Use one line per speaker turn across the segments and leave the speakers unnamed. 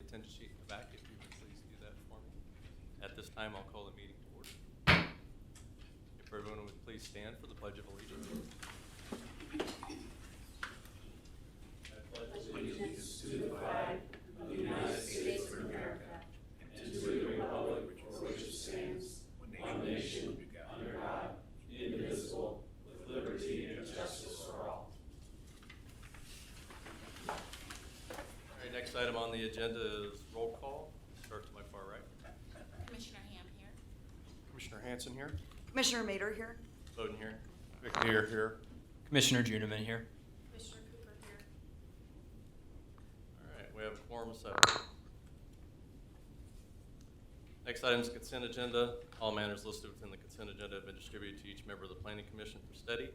attendance sheet in the back, if you would please do that for me. At this time, I'll call the meeting to order. If everyone would please stand for the Pledge of Allegiance.
Allegiance to the flag of the United States of America and to the republic for which it stands, one nation, under God, indivisible, with liberty and justice for all.
All right, next item on the agenda is roll call. Start to my far right.
Commissioner Ham here.
Commissioner Hanson here.
Commissioner Mader here.
Bowden here. McNear here.
Commissioner Juneman here.
Commissioner Cooper here.
All right, we have a quorum of 7. Next item is consent agenda. All matters listed within the consent agenda have been distributed to each member of the Planning Commission for study.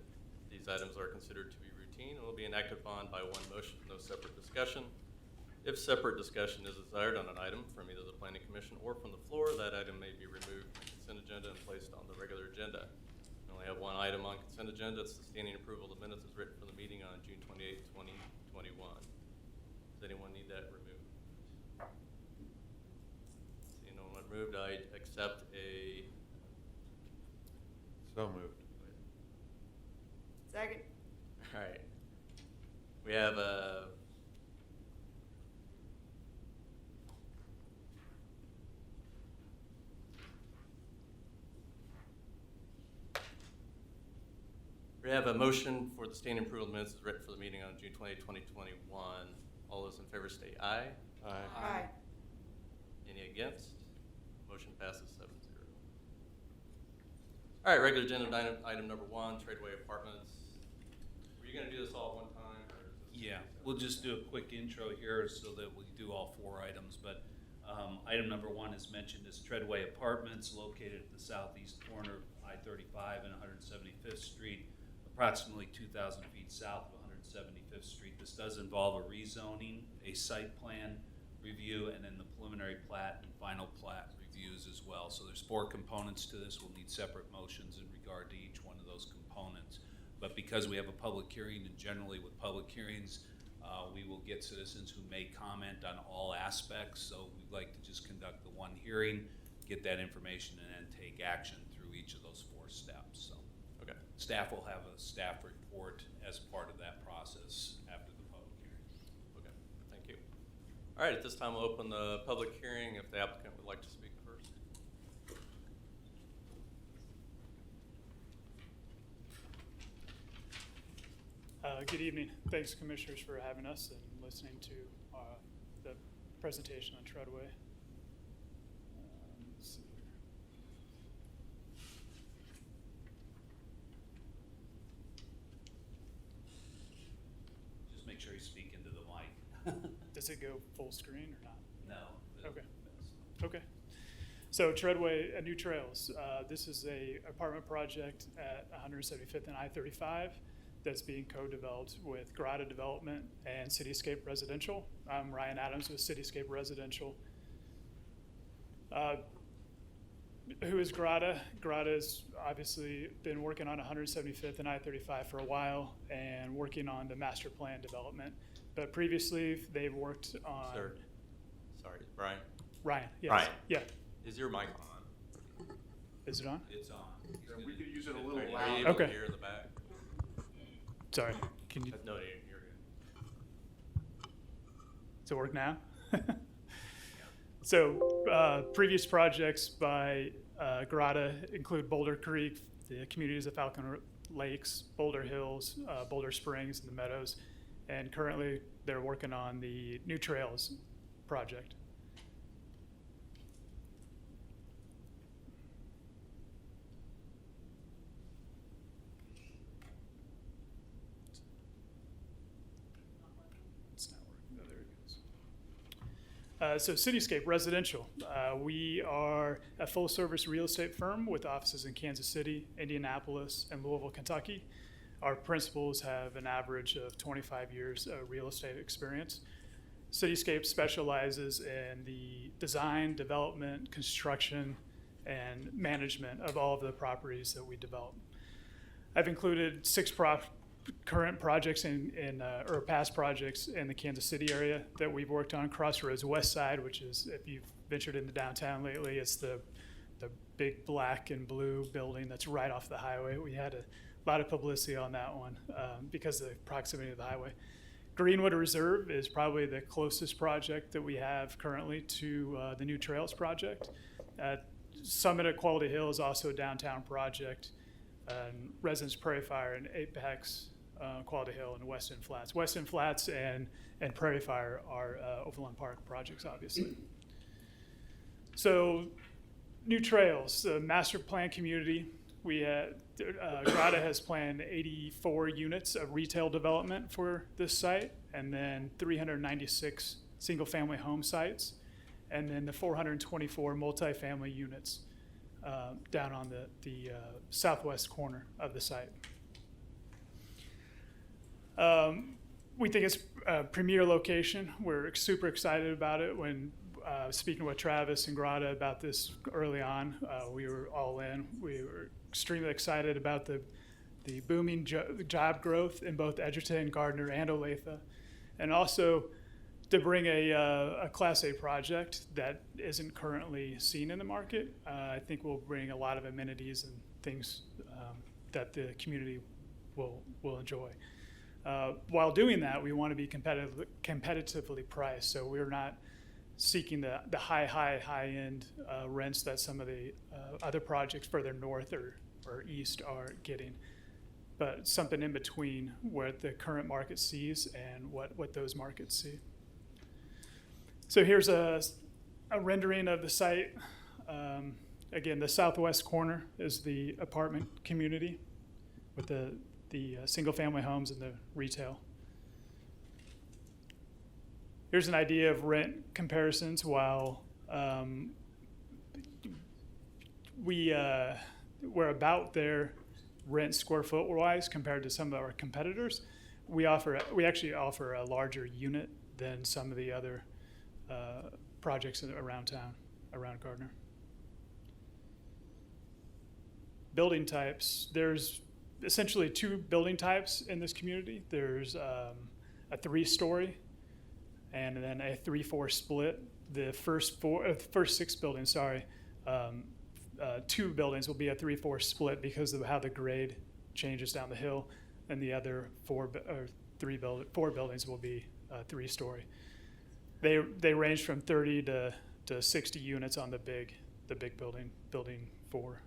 These items are considered to be routine and will be enacted upon by one motion, no separate discussion. If separate discussion is desired on an item from either the Planning Commission or from the floor, that item may be removed from the consent agenda and placed on the regular agenda. We only have one item on consent agenda. It's the standing approval of the minutes as written for the meeting on June 28th, 2021. Does anyone need that removed? Seeing no one removed, I accept a.
So moved.
Second.
All right. We have a. We have a motion for the standing approval of minutes as written for the meeting on June 20, 2021. All those in favor say aye.
Aye.
Any against? Motion passes 7-0. All right, regular agenda item number 1, Treadway Apartments. Were you going to do this all at one time? Or is this
Yeah, we'll just do a quick intro here so that we do all 4 items. But item number 1 is mentioned is Treadway Apartments, located at the southeast corner of I-35 and 175th Street, approximately 2,000 feet south of 175th Street. This does involve a rezoning, a site plan review, and then the preliminary plat and final plat reviews as well. So there's 4 components to this. We'll need separate motions in regard to each one of those components. But because we have a public hearing, and generally with public hearings, we will get citizens who may comment on all aspects. So we'd like to just conduct the one hearing, get that information, and then take action through each of those 4 steps. So
Okay.
staff will have a staff report as part of that process after the public hearing.
Okay, thank you. All right, at this time, we'll open the public hearing if the applicant would like to speak first.
Good evening. Thanks, Commissioners, for having us and listening to the presentation on Treadway. Let's see here.
Just make sure you speak into the mic.
Does it go full screen or not?
No.
Okay. Okay. So Treadway New Trails. This is a apartment project at 175th and I-35 that's being co-developed with Gardner Development and Cityscape Residential. I'm Ryan Adams with Cityscape Residential. Who is Grada? Grada's obviously been working on 175th and I-35 for a while and working on the master plan development. But previously, they've worked on...
Sir, sorry, Brian,
Ryan, yes.
Ryan.
Yeah.
is your mic on?
Is it on?
It's on.
We could use it a little
Are you
louder.
able to
Okay.
hear in the back?
Sorry. Can you...
No, you're good.
Does it work now? So previous projects by Grada include Boulder Creek, the communities of Falcon Lakes, Boulder Hills, Boulder Springs, and the Meadows. And currently they're working on the New Trails project. It's not working. Oh, there it goes. So Cityscape Residential. We are a full-service real estate firm with offices in Kansas City, Indianapolis, and Louisville, Kentucky. Our principals have an average of 25 years of real estate experience. Cityscape specializes in the design, development, construction, and management of all of the properties that we develop. I've included 6 current projects or past projects in the Kansas City area that we've worked on. Crossroads West Side, which is, if you've ventured into downtown lately, it's the big black and blue building that's right off the highway. We had a lot of publicity on that one because of the proximity of the highway. Greenwood Reserve is probably the closest project that we have currently to the New Trails project. Summit at Quality Hill is also a downtown project. Residence Prairie Fire and Apex, Quality Hill, and Weston Flats. Weston Flats and Prairie Fire are Overland Park projects, obviously. So, New Trails, the master plan community. Grata has planned 84 units of retail development for this site, and then 396 single-family home sites, and then the 424 multifamily units down on the southwest corner of the site. We think it's a premier location. We're super excited about it. When speaking with Travis and Grata about this early on, we were all in. We were extremely excited about the booming job growth in both Edgerton, Gardner, and Olathe, and also to bring a Class A project that isn't currently seen in the market. I think we'll bring a lot of amenities and things that the community will enjoy. While doing that, we want to be competitively priced, so we're not seeking the high-end rents that some of the other projects further north or east are getting, but something in between where the current market sees and what those markets see. So here's a rendering of the site. Again, the southwest corner is the apartment community with the single-family homes and the retail. Here's an idea of rent comparisons. While we're about their rent square foot wise compared to some of our competitors, we actually offer a larger unit than some of the other projects around town, around Gardner. Building types. There's essentially two building types in this community. There's a 3-story and then a 3-4 split. The first 6 buildings, 2 buildings will be a 3-4 split because of how the grade changes down the hill, and the other 4 buildings will be 3-story. They range from 30 to 60 units on the big building, building 4.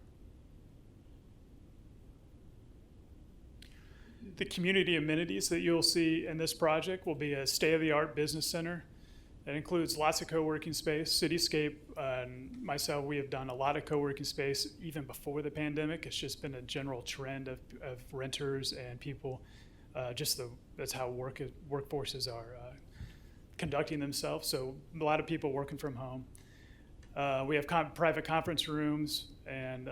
The community amenities that you'll see in this project will be a state-of-the-art business center. It includes lots of co-working space. Cityscape and myself, we have done a lot of co-working space even before the pandemic. It's just been a general trend of renters and people. That's how workforces are conducting themselves. So a lot of people working from home. We have private conference rooms and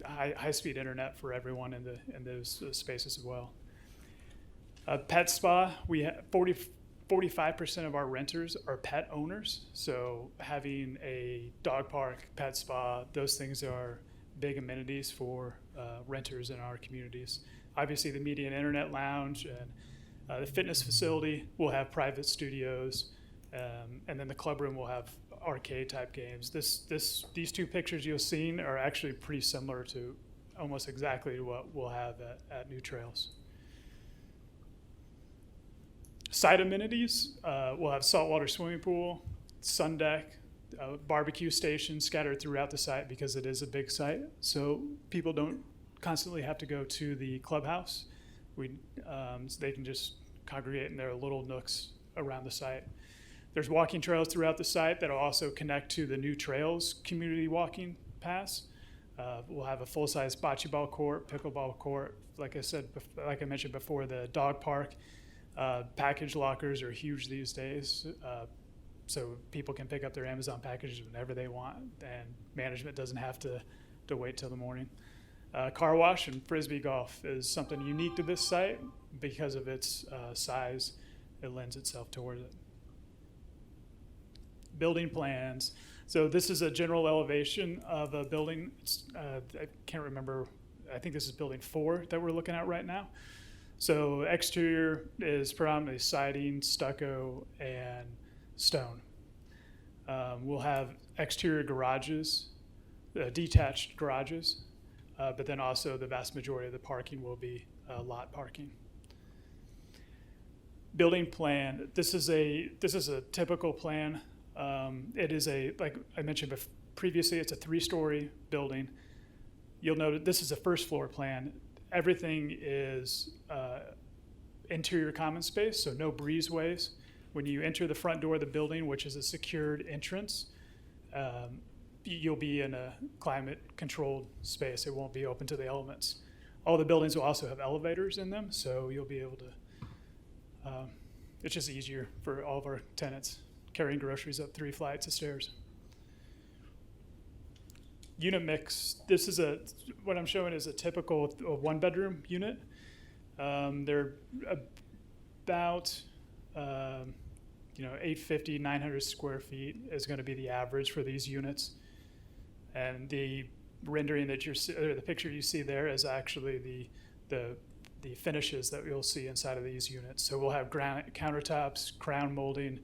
high-speed internet for everyone in those spaces as well. Pet spa, we have 45% of our renters are pet owners, so having a dog park, pet spa, those things are big amenities for renters in our communities. Obviously, the media and internet lounge and the fitness facility will have private studios, and then the club room will have arcade-type games. These 2 pictures you've seen are actually pretty similar to almost exactly what we'll have at New Trails. Site amenities, we'll have saltwater swimming pool, sun deck, barbecue station scattered throughout the site because it is a big site, so people don't constantly have to go to the clubhouse. So they can just congregate in their little nooks around the site. There's walking trails throughout the site that will also connect to the New Trails community walking paths. We'll have a full-size bocce ball court, pickleball court. Like I mentioned before, the dog park. Package lockers are huge these days, so people can pick up their Amazon packages whenever they want, and management doesn't have to wait till the morning. Car wash and frisbee golf is something unique to this site because of its size. It lends itself toward it. Building plans. So this is a general elevation of a building. I can't remember. I think this is building 4 that we're looking at right now. So exterior is predominantly siding, stucco, and stone. We'll have exterior garages, detached garages, but then also the vast majority of the parking will be lot parking. Building plan, this is a typical plan. It is like I mentioned previously, it's a 3-story building. You'll note this is a first floor plan. Everything is interior common space, so no breezeways. When you enter the front door of the building, which is a secured entrance, you'll be in a climate-controlled space. It won't be open to the elements. All the buildings will also have elevators in them, so you'll be able to, it's just easier for all of our tenants carrying groceries up 3 flights of stairs. Unit mix, what I'm showing is a typical 1-bedroom unit. They're about, 850, 900 square feet is going to be the average for these units. And the rendering that the picture you see there is actually the finishes that you'll see inside of these units. So we'll have granite countertops, crown molding,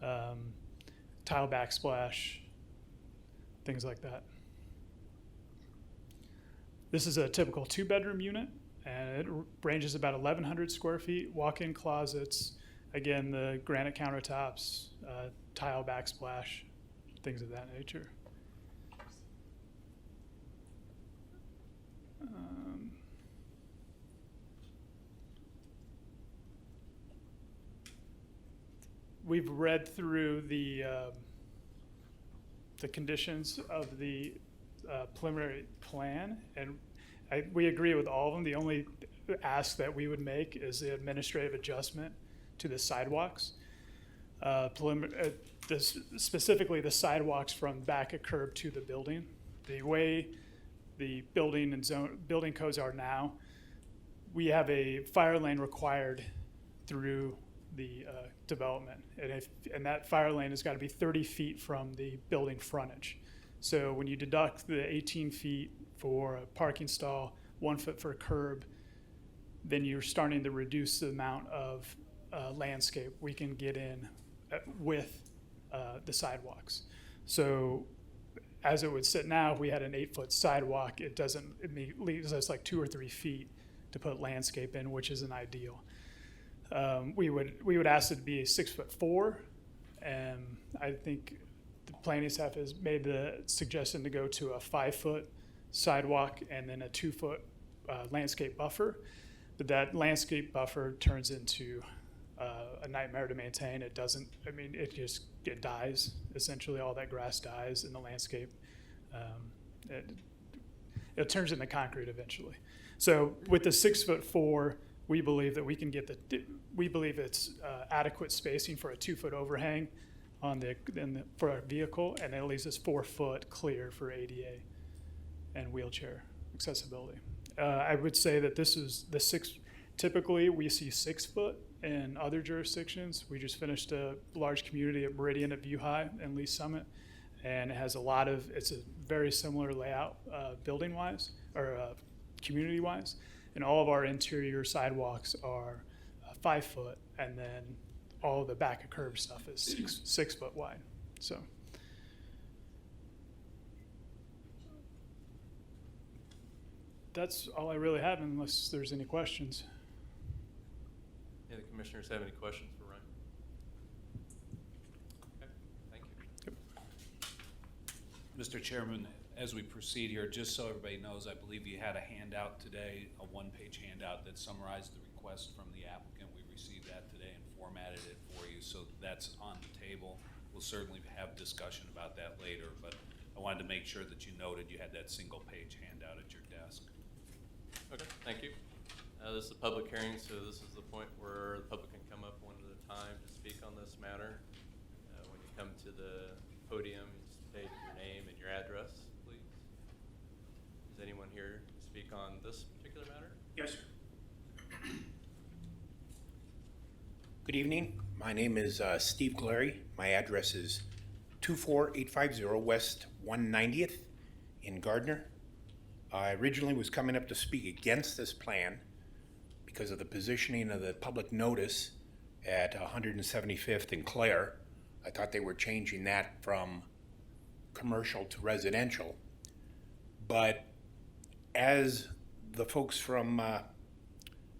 tile backsplash, things like that. This is a typical 2-bedroom unit, and it ranges about 1,100 square feet, walk-in closets, again, the granite countertops, tile backsplash, things of that nature. We've read through the conditions of the preliminary plan, and we agree with all of them. The only ask that we would make is the administrative adjustment to the sidewalks. Specifically the sidewalks from back of curb to the building. The way the building and building codes are now, we have a fire lane required through the development, and that fire lane has got to be 30 feet from the building frontage. So when you deduct the 18 feet for a parking stall, 1 foot for a curb, then you're starting to reduce the amount of landscape we can get in with the sidewalks. So as it would sit now, if we had an 8-foot sidewalk, it leaves us like 2 or 3 feet to put landscape in, which isn't ideal. We would ask it to be a 6'4", and I think the planning staff has made the suggestion to go to a 5-foot sidewalk and then a 2-foot landscape buffer. But that landscape buffer turns into a nightmare to maintain. It doesn't. I mean, it dies. Essentially, all that grass dies in the landscape. It turns into concrete eventually. So with the 6'4", we believe that we can get we believe it's adequate spacing for a 2-foot overhang for our vehicle, and it leaves us 4 foot clear for ADA and wheelchair accessibility. I would say that this is the 6. Typically, we see 6 foot in other jurisdictions. We just finished a large community at Meridian at View High and Lee Summit, and it has it's a very similar layout building wise or community wise. And all of our interior sidewalks are 5 foot, and then all of the back of curb stuff is 6 foot wide. So. That's all I really have, unless there's any questions.
Any of the commissioners have any questions for Ryan? Okay, thank you.
Mr. Chairman, as we proceed here, just so everybody knows, I believe you had a handout today, a 1-page handout that summarized the request from the applicant. We received that today and formatted it for you, so that's on the table. We'll certainly have discussion about that later, but I wanted to make sure that you noted you had that single-page handout at your desk.
Okay, thank you. This is a public hearing, so this is the point where the public can come up one at a time to speak on this matter. When you come to the podium, you state your name and your address, please. Is anyone here to speak on this particular matter?
Yes, sir. Good evening. My name is Steve Glary. My address is 24850 West 190th in Gardner. I originally was coming up to speak against this plan because of the positioning of the public notice at 175th and Clare. I thought they were changing that from commercial to residential. But as the folks from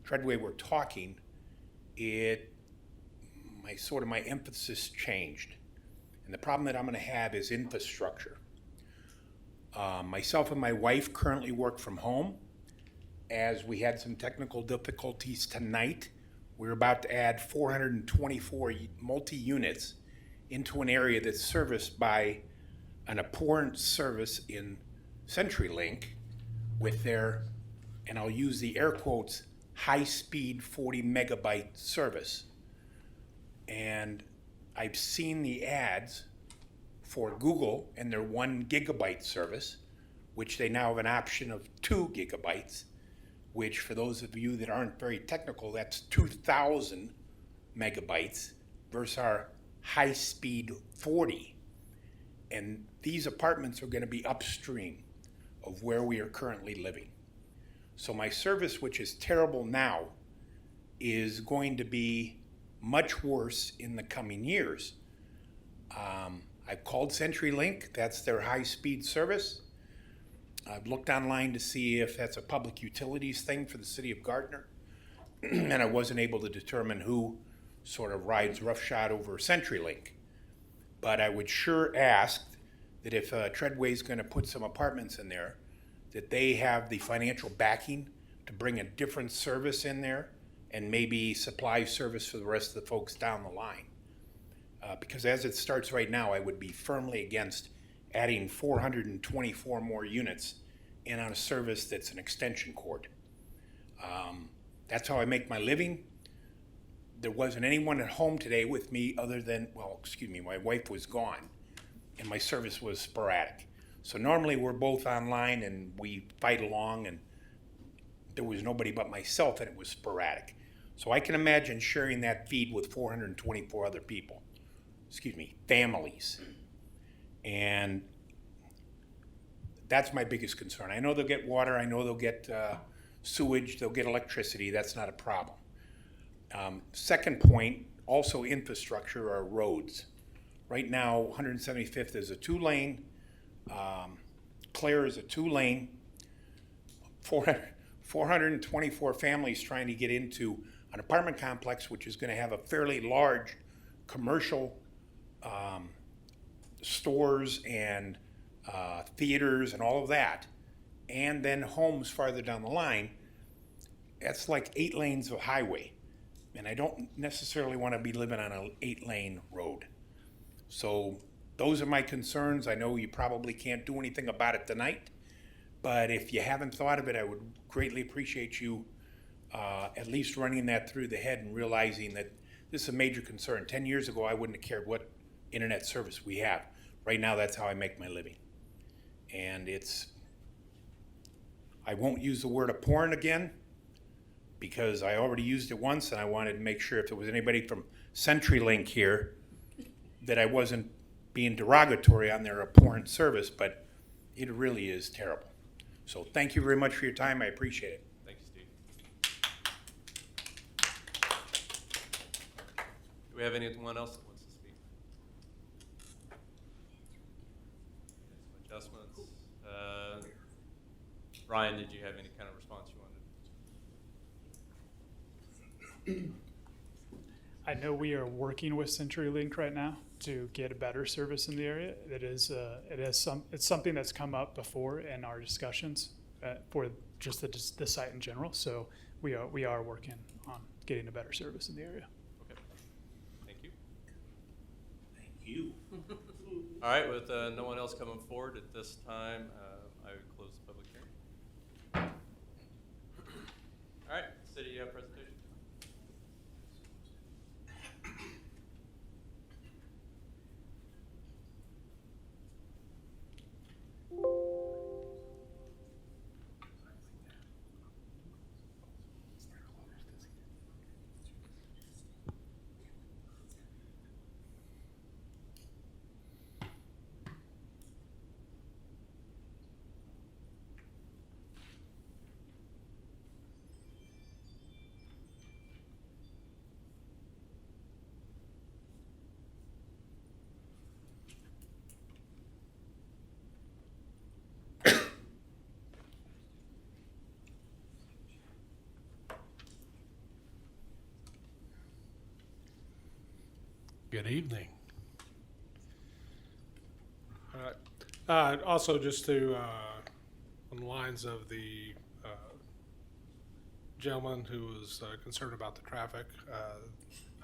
Treadway were talking, my emphasis changed. And the problem that I'm going to have is infrastructure. Myself and my wife currently work from home. As we had some technical difficulties tonight, we're about to add 424 multi-units into an area that's serviced by an abhorrent service in CenturyLink with their, and I'll use the air quotes, high-speed 40 megabyte service. And I've seen the ads for Google and their 1 gigabyte service, which they now have an option of 2 gigabytes, which for those of you that aren't very technical, that's 2,000 megabytes versus our high-speed 40. And these apartments are going to be upstream of where we are currently living. So my service, which is terrible now, is going to be much worse in the coming years. I've called CenturyLink, that's their high-speed service. I've looked online to see if that's a public utilities thing for the city of Gardner, and I wasn't able to determine who sort of rides roughshod over CenturyLink. But I would sure ask that if Treadway's going to put some apartments in there, that they have the financial backing to bring a different service in there and maybe supply service for the rest of the folks down the line. Because as it starts right now, I would be firmly against adding 424 more units in on a service that's an extension cord. That's how I make my living. There wasn't anyone at home today with me other than, my wife was gone, and my service was sporadic. So normally we're both online and we fight along, and there was nobody but myself, and it was sporadic. So I can imagine sharing that feed with 424 other people, families. And that's my biggest concern. I know they'll get water, I know they'll get sewage, they'll get electricity, that's not a problem. Second point, also infrastructure, are roads. Right now, 175th is a 2-lane, Clare is a 2-lane, 424 families trying to get into an apartment complex, which is going to have a fairly large commercial stores and theaters and all of that, and then homes farther down the line. That's like 8 lanes of highway, and I don't necessarily want to be living on an 8-lane road. So those are my concerns. I know you probably can't do anything about it tonight, but if you haven't thought of it, I would greatly appreciate you at least running that through the head and realizing that this is a major concern. 10 years ago, I wouldn't have cared what internet service we have. Right now, that's how I make my living. And I won't use the word abhorrent again, because I already used it once, and I wanted to make sure if there was anybody from CenturyLink here that I wasn't being derogatory on their abhorrent service, but it really is terrible. So thank you very much for your time. I appreciate it.
Thank you, Steve. Do we have anyone else that wants to speak? Some adjustments. Ryan, did you have any kind of response you wanted?
I know we are working with CenturyLink right now to get a better service in the area. It's something that's come up before in our discussions for just the site in general. So we are working on getting a better service in the area.
Okay. Thank you.
Thank you.
All right, with no one else coming forward at this time, I would close the public hearing. All right, city presentation.
Good evening. Also, just to, on the lines of the gentleman who was concerned about the traffic,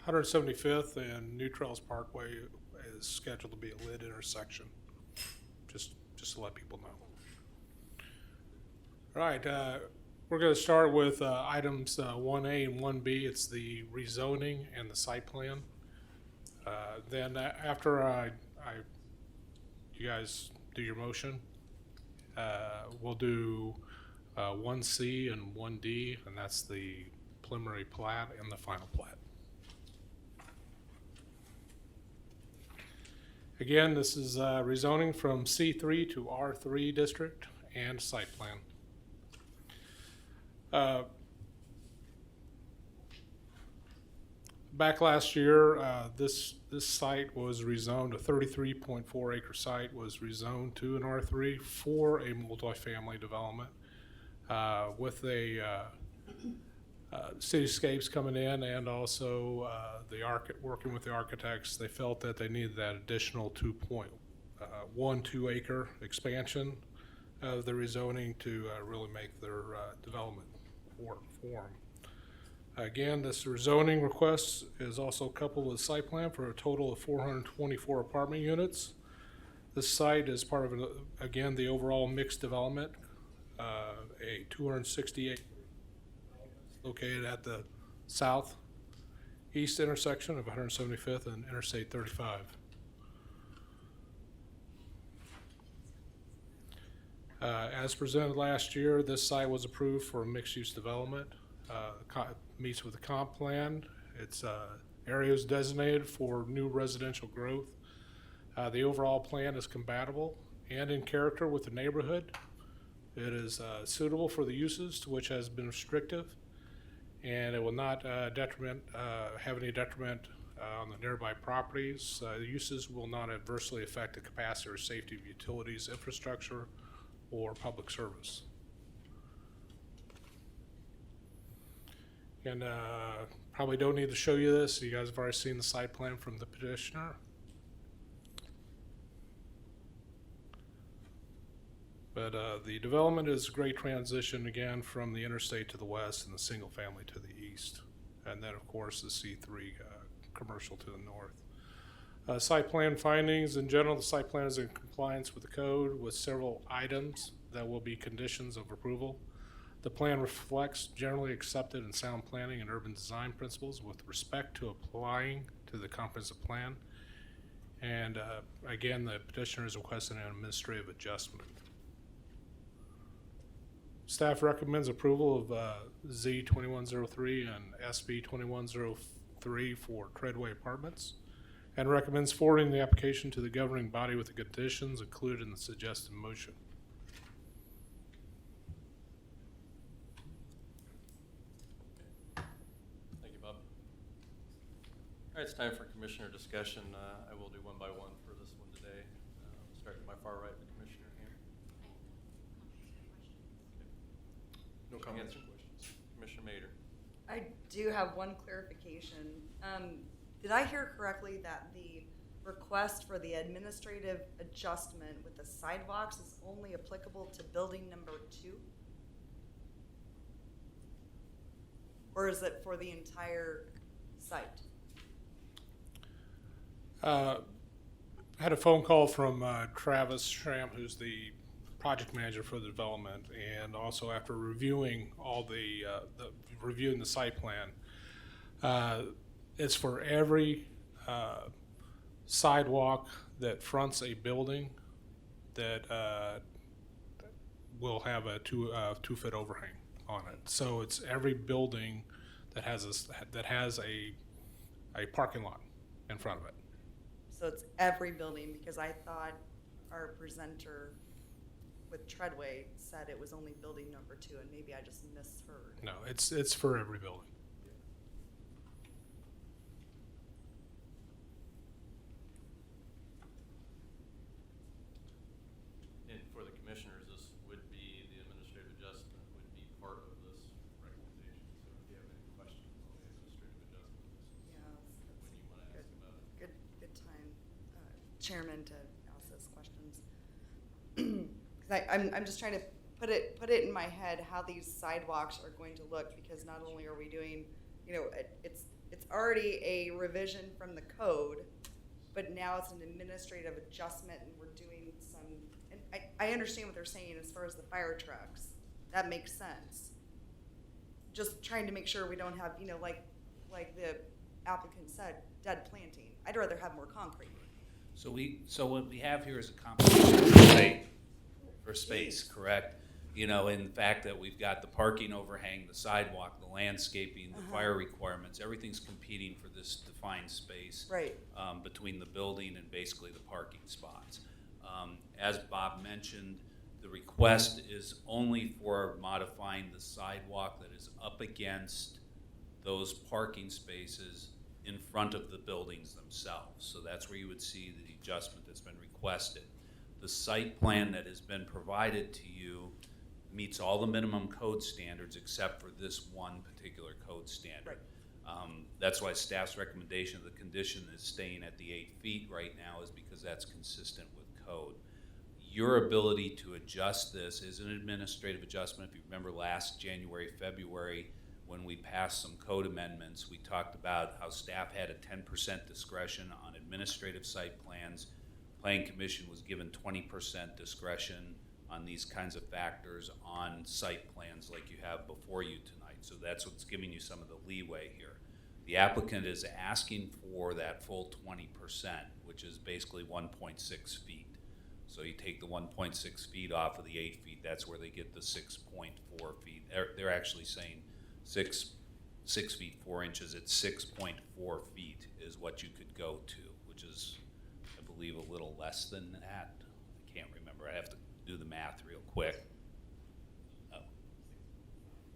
175th and New Trails Parkway is scheduled to be a lit intersection, just to let people know. All right, we're going to start with items 1A and 1B. It's the rezoning and the site plan. Then after you guys do your motion, we'll do 1C and 1D, and that's the preliminary plat and the final plat. Again, this is rezoning from C3 to R3 district and site plan. Back last year, this site was rezoned, a 33.4 acre site was rezoned to an R3 for a multifamily development. With a Cityscapes coming in and also working with the architects, they felt that they needed that additional 2.12 acre expansion of the rezoning to really make their development work for them. Again, this rezoning request is also coupled with site plan for a total of 424 apartment units. This site is part of, again, the overall mixed development, a 268 located at the southeast intersection of 175th and Interstate 35. As presented last year, this site was approved for mixed-use development. Meets with the comp plan. Its area is designated for new residential growth. The overall plan is compatible and in character with the neighborhood. It is suitable for the uses to which has been restrictive, and it will not have any detriment on the nearby properties. The uses will not adversely affect the capacity or safety of utilities, infrastructure, or public service. And probably don't need to show you this. You guys have already seen the site plan from the petitioner. But the development is a great transition, again, from the interstate to the west and the single family to the east. And then, of course, the C3 commercial to the north. Site plan findings. In general, the site plan is in compliance with the code with several items that will be conditions of approval. The plan reflects generally accepted and sound planning and urban design principles with respect to applying to the comprehensive plan. And again, the petitioner is requesting an administrative adjustment. Staff recommends approval of Z2103 and SB2103 for Treadway Apartments, and recommends forwarding the application to the governing body with the conditions included in the suggested motion.
All right, it's time for commissioner discussion. I will do one by one for this one today. Starting with my far right, Commissioner Ham.
No comments or questions.
Commissioner Mader.
I do have one clarification. Did I hear correctly that the request for the administrative adjustment with the sidewalks is only applicable to building number 2? Or is it for the entire site?
Had a phone call from Travis Schramm, who's the project manager for the development, and also after reviewing reviewing the site plan, it's for every sidewalk that fronts a building that will have a 2-foot overhang on it. So it's every building that has a parking lot in front of it.
So it's every building, because I thought our presenter with Treadway said it was only building number 2, and maybe I just misheard.
No, it's for every building.
And for the commissioners, this would be, the administrative adjustment would be part of this recommendation. So if you have any questions on the administrative adjustment, this is
Yeah,
when you want to ask about it.
good Chairman to ask those questions. 'Cause I'm just trying to put it in my head how these sidewalks are going to look, because not only are we doing, you know, it's already a revision from the code, but now it's an administrative adjustment, and we're doing some, and I understand what they're saying as far as the fire trucks. That makes sense. Just trying to make sure we don't have, you know, like the applicant said, dead planting. I'd rather have more concrete.
So what we have here is a competition for space, correct? You know, in the fact that we've got the parking overhang, the sidewalk, the landscaping, the fire requirements, everything's competing for this defined space.
Right.
Between the building and basically the parking spots. As Bob mentioned, the request is only for modifying the sidewalk that is up against those parking spaces in front of the buildings themselves. So that's where you would see the adjustment that's been requested. The site plan that has been provided to you meets all the minimum code standards except for this one particular code standard. That's why staff's recommendation of the condition is staying at the 8 feet right now, is because that's consistent with code. Your ability to adjust this is an administrative adjustment. If you remember last January, February, when we passed some code amendments, we talked about how staff had a 10% discretion on administrative site plans. Planning Commission was given 20% discretion on these kinds of factors on site plans like you have before you tonight. So that's what's giving you some of the leeway here. The applicant is asking for that full 20%, which is basically 1.6 feet. So you take the 1.6 feet off of the 8 feet, that's where they get the 6.4 feet. They're actually saying 6 feet 4 inches. It's 6.4 feet is what you could go to, which is, I believe, a little less than that. I can't remember. I have to do the math real quick. Oh,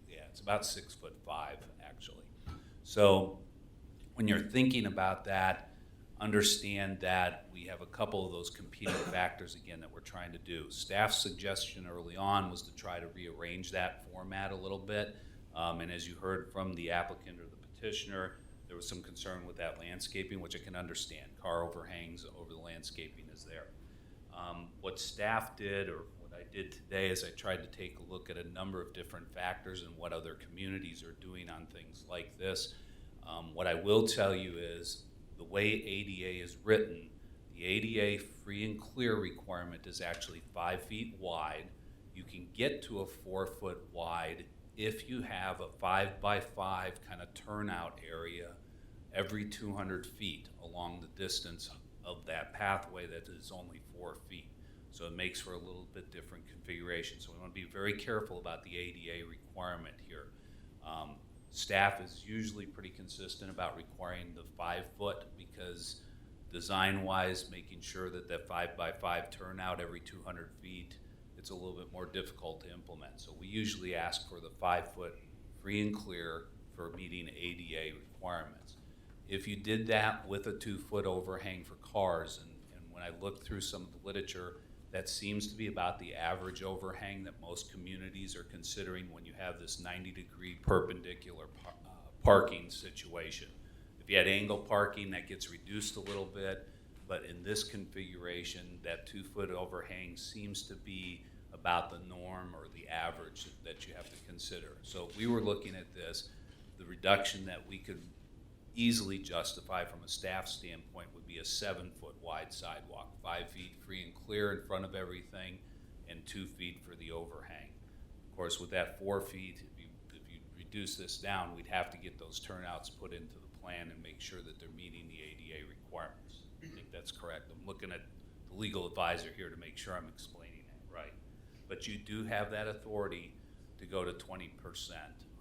yeah, it's about 6'5" actually. So when you're thinking about that, understand that we have a couple of those competing factors again that we're trying to do. Staff's suggestion early on was to try to rearrange that format a little bit. And as you heard from the applicant or the petitioner, there was some concern with that landscaping, which I can understand. Car overhangs over the landscaping is there. What staff did, or what I did today, is I tried to take a look at a number of different factors and what other communities are doing on things like this. What I will tell you is the way ADA is written, the ADA free and clear requirement is actually 5 feet wide. You can get to a 4 foot wide if you have a 5 by 5 kind of turnout area every 200 feet along the distance of that pathway that is only 4 feet. So it makes for a little bit different configuration. So we want to be very careful about the ADA requirement here. Staff is usually pretty consistent about requiring the 5 foot because design-wise, making sure that that 5 by 5 turnout every 200 feet, it's a little bit more difficult to implement. So we usually ask for the 5 foot free and clear for meeting ADA requirements. If you did that with a 2 foot overhang for cars, and when I looked through some of the literature, that seems to be about the average overhang that most communities are considering when you have this 90-degree perpendicular parking situation. If you had angle parking, that gets reduced a little bit, but in this configuration, that 2 foot overhang seems to be about the norm or the average that you have to consider. So if we were looking at this, the reduction that we could easily justify from a staff standpoint would be a 7 foot wide sidewalk, 5 feet free and clear in front of everything, and 2 feet for the overhang. Of course, with that 4 feet, if you reduce this down, we'd have to get those turnouts put into the plan and make sure that they're meeting the ADA requirements. I think that's correct. I'm looking at the legal advisor here to make sure I'm explaining that right. But you do have that authority to go to 20%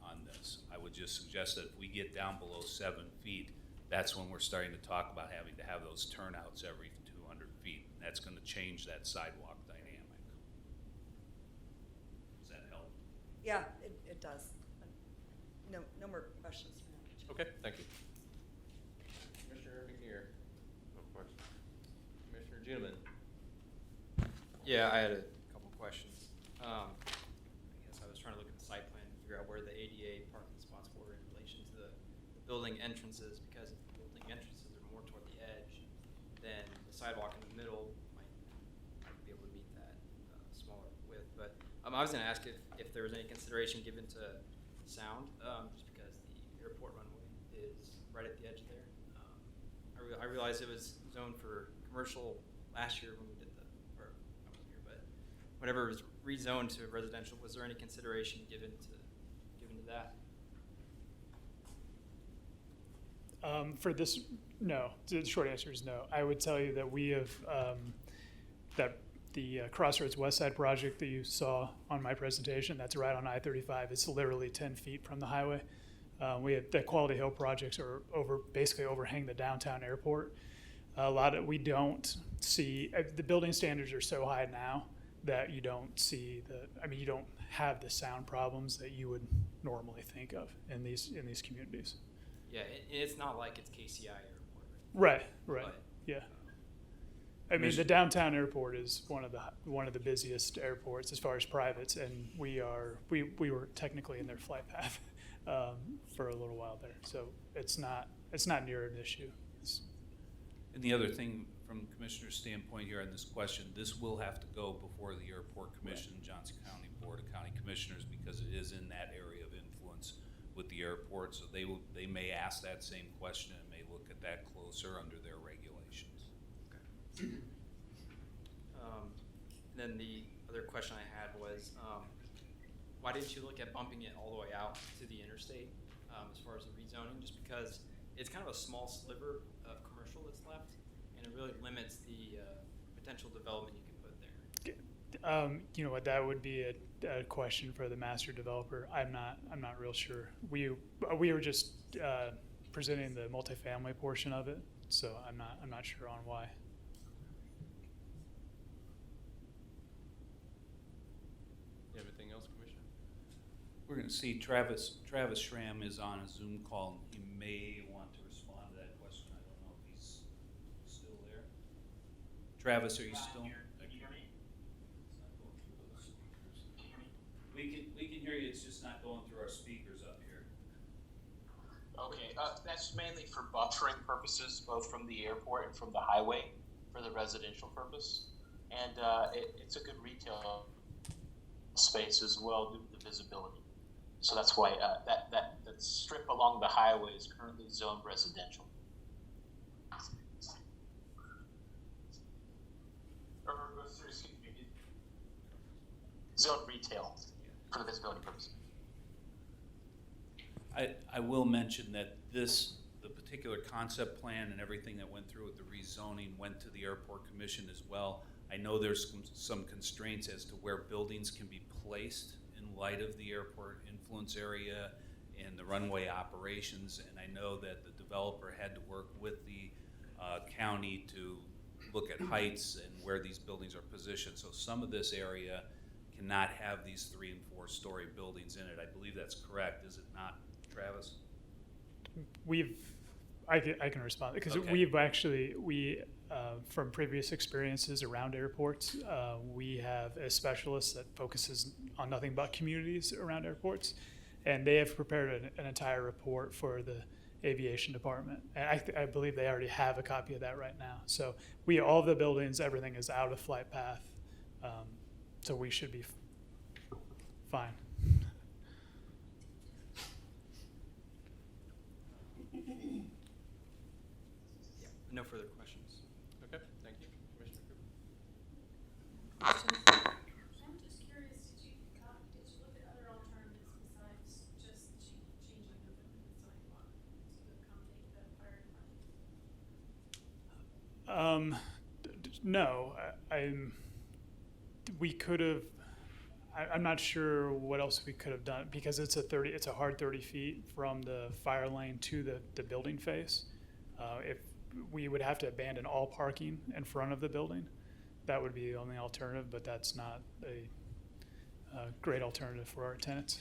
on this. I would just suggest that if we get down below 7 feet, that's when we're starting to talk about having to have those turnouts every 200 feet. And that's going to change that sidewalk dynamic. Does that help?
Yeah, it does. No more questions for now.
Okay, thank you. Commissioner McNear, no questions. Commissioner Juniman.
Yeah, I had a couple questions. I guess I was trying to look at the site plan and figure out where the ADA parking spots were in relation to the building entrances, because if the building entrances are more toward the edge, then the sidewalk in the middle I was gonna ask if there was any consideration given to sound, just because the airport runway is right at the edge there. I realized it was zoned for commercial last year when we did or I wasn't here, but whenever it was rezoned to residential, was there any consideration given to that?
For this, no. The short answer is no. I would tell you that we have, that the Crossroads West Side project that you saw on my presentation, that's right on I-35. It's literally 10 feet from the highway. We have the Quality Hill projects are basically overhang the downtown airport. We don't see, the building standards are so high now that you don't see you don't have the sound problems that you would normally think of in these communities.
Yeah, it's not like it's KCI airport.
Right,
But,
yeah. I mean, the downtown airport is one of the busiest airports as far as privates, and we were technically in their flight path for a little while there, so it's not near an issue.
And the other thing, from the commissioner's standpoint here on this question, this will have to go before the Airport Commission, Johnson County Board of County Commissioners, because it is in that area of influence with the airport, so they may ask that same question and may look at that closer under their regulations.
Then the other question I had was, why didn't you look at bumping it all the way out to the interstate as far as the rezoning? Just because it's kind of a small sliver of commercial that's left, and it really limits the potential development you can put there.
You know what? That would be a question for the master developer. I'm not real sure. We were just presenting the multifamily portion of it, so I'm not sure on why.
You have anything else, Commissioner?
We're gonna see Travis Schramm is on a Zoom call, and he may want to respond to that question. I don't know if he's still there. Travis, are you still? We can hear you, it's just not going through our speakers up here.
Okay, that's mainly for buffering purposes, both from the airport and from the highway, for the residential purpose. And it's a good retail space as well due to the visibility. So that's why that strip along the highway is currently zoned residential. Excuse me, zoned retail for the visibility purpose.
I will mention that the particular concept plan and everything that went through with the rezoning went to the Airport Commission as well. I know there's some constraints as to where buildings can be placed in light of the airport influence area and the runway operations, and I know that the developer had to work with the county to look at heights and where these buildings are positioned. So some of this area cannot have these 3- and 4-story buildings in it. I believe that's correct, is it not, Travis?
I can respond because
Okay.
we from previous experiences around airports, we have a specialist that focuses on nothing but communities around airports, and they have prepared an entire report for the aviation department, and I believe they already have a copy of that right now. So all of the buildings, everything is out of flight path, so we should be fine.
Yeah, no further questions.
Okay, thank you. Commissioner Cooper?
I'm just curious, did you look at other alternatives besides just changing the width of the sidewalk to accommodate the fire department?
No, we could have. I'm not sure what else we could have done because it's a hard 30 feet from the fire lane to the building face. If we would have to abandon all parking in front of the building, that would be the only alternative, but that's not a great alternative for our tenants.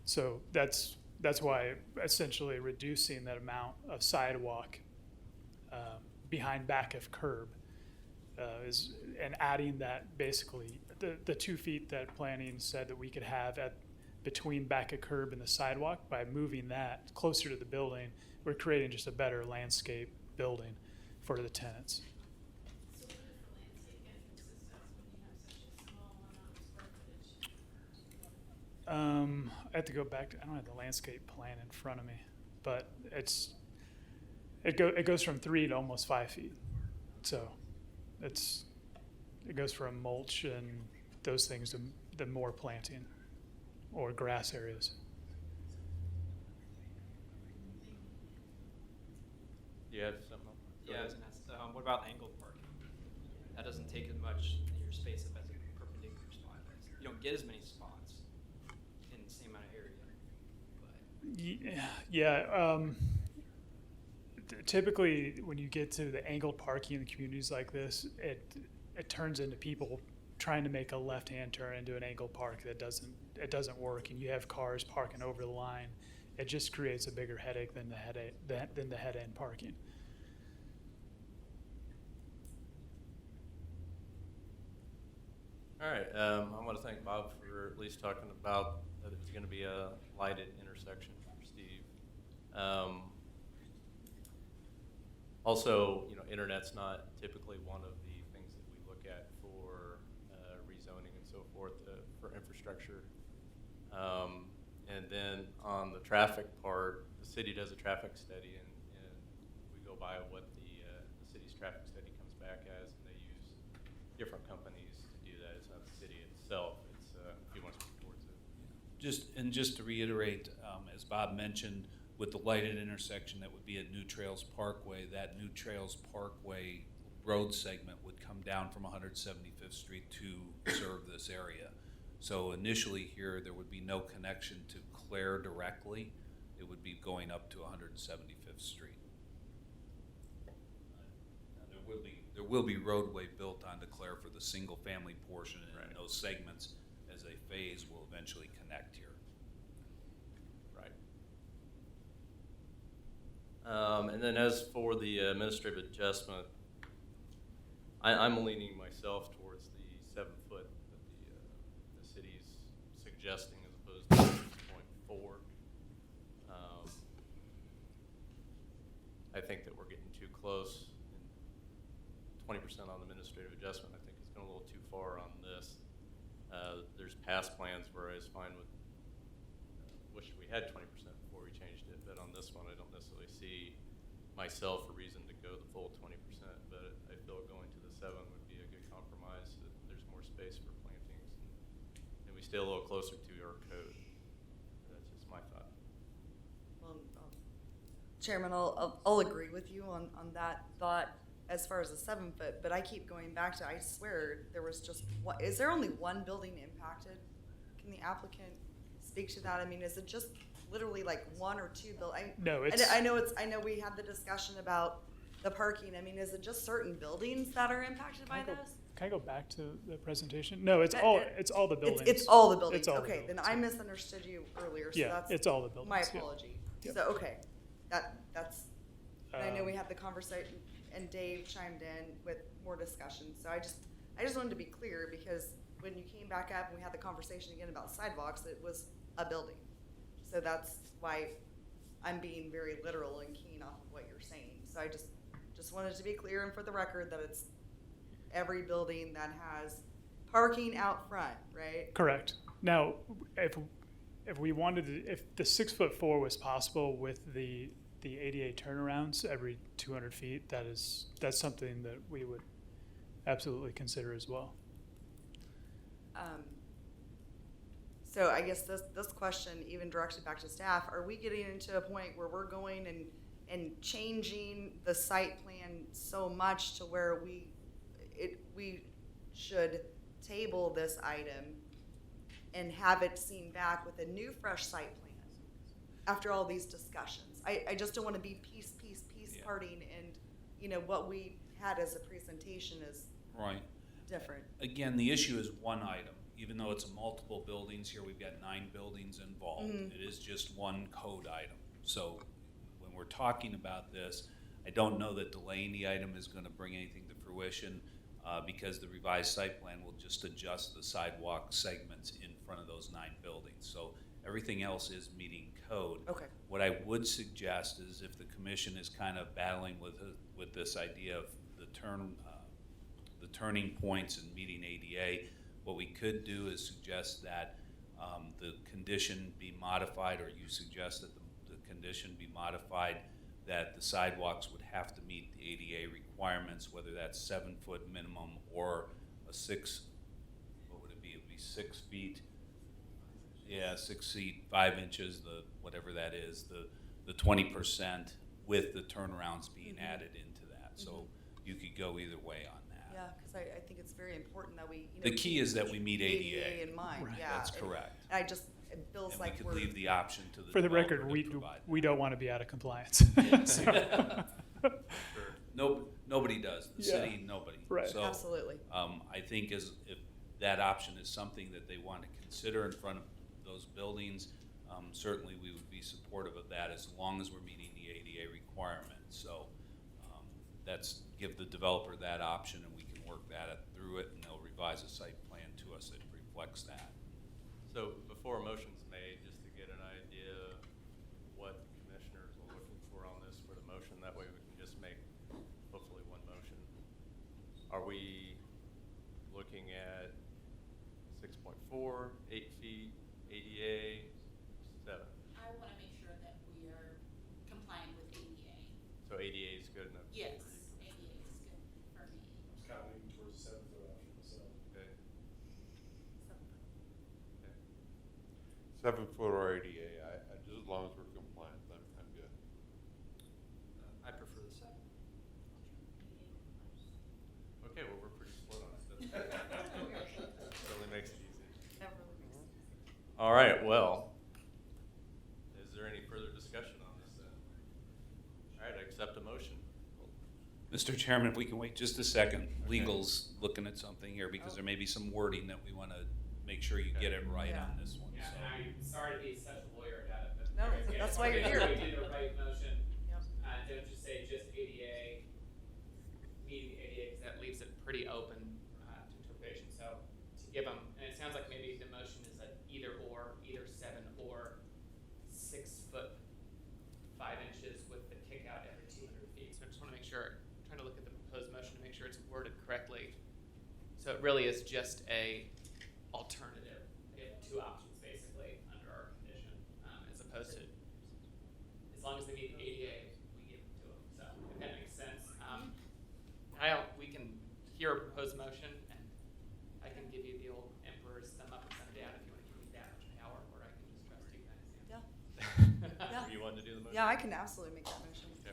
So that's why essentially reducing that amount of sidewalk behind back of curb and adding that basically the 2 feet that planning said that we could have between back of curb and the sidewalk. By moving that closer to the building, we're creating just a better landscape building for the tenants.
So what does the landscape get consist of when you have such a small amount of
I have to go back to, I don't have the landscape plan in front of me, but it goes from 3 to almost 5 feet. So it goes from mulch and those things to more planting or grass areas.
Do you have something? Go
Yeah, I
ahead.
was gonna ask, what about angled parking? That doesn't take as much in your space up as a perpendicular spot does. You don't get as many spots in the same amount of area. But
Yeah. Typically, when you get to the angled parking in communities like this, it turns into people trying to make a left-hand turn into an angled park that doesn't work, and you have cars parking over the line. It just creates a bigger headache than the head-end parking.
All right, I want to thank Bob for at least talking about that it was going to be a lighted intersection for Steve. Also, internet's not typically one of the things that we look at for rezoning and so forth for infrastructure. And then on the traffic part, the city does a traffic study, and we go by what the city's traffic study comes back as, and they use different companies to do that. It's not the city itself. It's if you want to speak towards it.
Just to reiterate, as Bob mentioned, with the lighted intersection that would be at New Trails Parkway, that New Trails Parkway road segment would come down from 175th Street to serve this area. So initially here, there would be no connection to Clare directly. It would be going up to 175th Street. Now there will be roadway built onto Clare for the single family portion, and
Right.
those segments as a phase will eventually connect here.
Right. And then as for the administrative adjustment, I'm leaning myself towards the 7 foot that the city's suggesting as opposed to 6.4. I think that we're getting too close. 20% on the administrative adjustment, I think, is going a little too far on this. There's past plans where I was fine with, wish we had 20% before we changed it, but on this one, I don't necessarily see myself a reason to go the full 20%, but I feel going to the 7 would be a good compromise. That there's more space for plantings, and we stay a little closer to our code. That's just my thought.
Well, Chairman, I'll agree with you on that thought as far as the 7 foot, but I keep going back to, I swear, there was just one, is there only one building impacted? Can the applicant speak to that? I mean, is it just literally like 1 or 2 buildings?
No, it's.
I know we had the discussion about the parking. I mean, is it just certain buildings that are impacted by this?
Can I go back to the presentation? No, it's all the buildings.
It's all the buildings.
It's all the
Okay, then
buildings,
I
yeah.
misunderstood you earlier, so
Yeah,
that's
it's all the buildings.
my
yeah.
apology.
Yep.
So, okay, that's, and I know we
Um,
had the conversation, and Dave chimed in with more discussion, so I just wanted to be clear, because when you came back up and we had the conversation again about sidewalks, it was a building. So that's why I'm being very literal and keen off of what you're saying. So I just wanted to be clear and for the record that it's every building that has parking out front, right?
Correct. Now, if we wanted to, if the 6'4" was possible with the ADA turnarounds every 200 feet, that's something that we would absolutely consider as well.
So I guess this question, even directed back to staff, are we getting into a point where we're going and changing the site plan so much to where we should table this item and have it seen back with a new fresh site plan after all these discussions? I just don't want to be piece
Yeah.
parting, and what we had as a presentation is
Right.
different.
Again, the issue is one item. Even though it's multiple buildings here, we've got 9 buildings involved.
Mhm.
It is just one code item. So when we're talking about this, I don't know that delaying the item is going to bring anything to fruition because the revised site plan will just adjust the sidewalk segments in front of those 9 buildings. So everything else is meeting code.
Okay.
What I would suggest is if the commission is kind of battling with this idea of the turning points and meeting ADA, what we could do is suggest that the condition be modified, or you suggest that the condition be modified that the sidewalks would have to meet the ADA requirements, whether that's 7-foot minimum or a 6, what would it be? It would be 6 feet. Yeah, 6 feet, 5 inches, whatever that is, the 20% with the turnarounds being added into that. So you could go either way on that.
Yeah, because I think it's very important that we,
The key is that we meet
ADA
ADA.
in mind,
Right.
yeah.
That's
and
correct.
it feels
And we
like
could
we're.
leave the option to the
For the
developer
record,
to provide
we
that.
don't want to be out of compliance.
Yes. Nobody does. The
Yeah.
city, nobody.
Right.
So,
Absolutely.
I think if that option is something that they want to consider in front of those buildings, certainly we would be supportive of that as long as we're meeting the ADA requirements. So give the developer that option, and we can work that through it, and they'll revise a site plan to us that reflects that.
So before a motion's made, just to get an idea what commissioners are looking for on this for the motion, that way we can just make hopefully one motion. Are we looking at 6.4, 8 feet, ADA, 7?
I want to make sure that we are complying with ADA.
So ADA is good enough?
Yes,
for you?
ADA is good for me.
I was kind of leaning towards the 7-foot option myself.
Okay. Okay.
7-foot or ADA, just as long as we're compliant, I'm good.
I prefer the 7.
Okay, well, we're pretty split on it. Certainly makes it easy.
That really makes sense.
All right, well, is there any further discussion on this then? All right, I accept a motion.
Mr. Chairman, if we can wait just a second.
Okay.
Legal's looking at something here because there may be some wording that we want to make sure you get it right
Yeah.
on this one.
Yeah,
so.
and I'm sorry to be such a lawyer about it, but.
No, that's why you're here.
We did the right motion.
Yep.
Don't just say just ADA, meeting the ADA, because that leaves it pretty open to interpretation. So to give them, and it sounds like maybe the motion is that either 7 or 6 foot 5 inches with the kick out every 200 feet. So I just want to make sure, I'm trying to look at the proposed motion to make sure it's worded correctly. So it really is just a alternative. They have 2 options basically under our condition, as opposed to, as long as they meet ADA, we give it to them. So if that makes sense. We can hear a proposed motion, and I can give you the old emperor's thumb up and thumb down if you want to give me that much power, or I can just trust you guys.
Yeah.
Are you wanting to do the motion?
Yeah, I can absolutely make that motion.
Okay.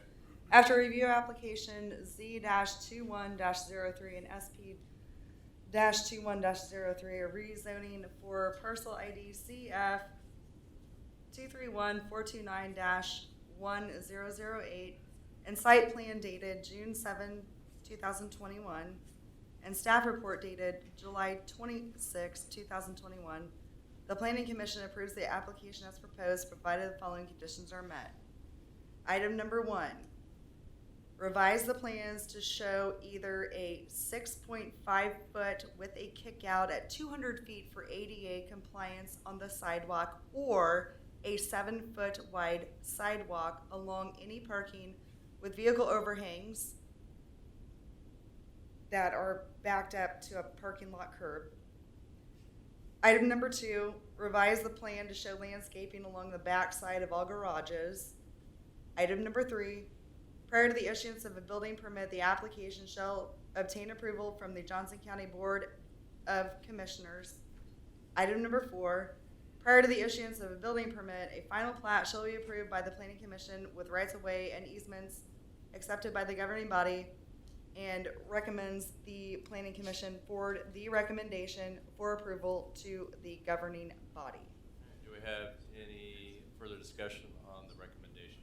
After review application Z-21-03 and SP-21-03, a rezoning for parcel ID CF 231-429-1008 and site plan dated June 7, 2021 and staff report dated July 26, 2021. The Planning Commission approves the application as proposed, provided the following conditions are met. Item number 1, revise the plans to show either a 6.5 foot with a kickout at 200 feet for ADA compliance on the sidewalk, or a 7 foot wide sidewalk along any parking with vehicle overhangs that are backed up to a parking lot curb. Item number 2, revise the plan to show landscaping along the back side of all garages. Item number 3, prior to the issuance of a building permit, the application shall obtain approval from the Johnson County Board of Commissioners. Item number 4, prior to the issuance of a building permit, a final plat shall be approved by the Planning Commission with rights of way and easements accepted by the governing body, and recommends the Planning Commission forward the recommendation for approval to the governing body.
Do we have any further discussion on the recommendation?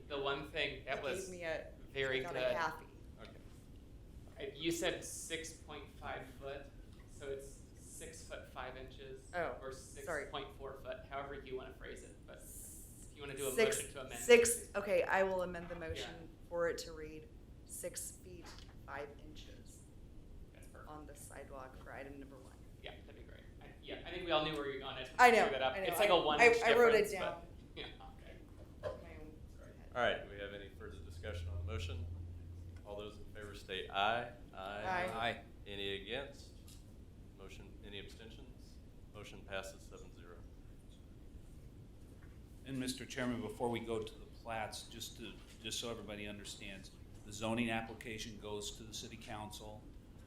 The one thing that
It
was
gave me a,
very
I got
good.
a Kathy.
Okay.
You said 6.5 foot, so it's 6 foot 5 inches.
Oh,
or
sorry.
6.4 foot, however you want to phrase it. But if you want to do a
Six-
motion to amend.
Six, okay, I will amend the motion for it to read 6 feet 5 inches
That's perfect.
on the sidewalk for item number 1.
Yeah, that'd be great. I think we all knew where you're going.
I know,
That up.
I know.
It's like a 1
I
inch difference.
wrote it down.
But, yeah, okay.
My own head.
All right, do we have any further discussion on the motion? All those in favor state aye.
Aye.
Aye.
Any against? Motion, any abstentions? Motion passes 7-0.
And Mr. Chairman, before we go to the plats, just so everybody understands, the zoning application goes to the city council.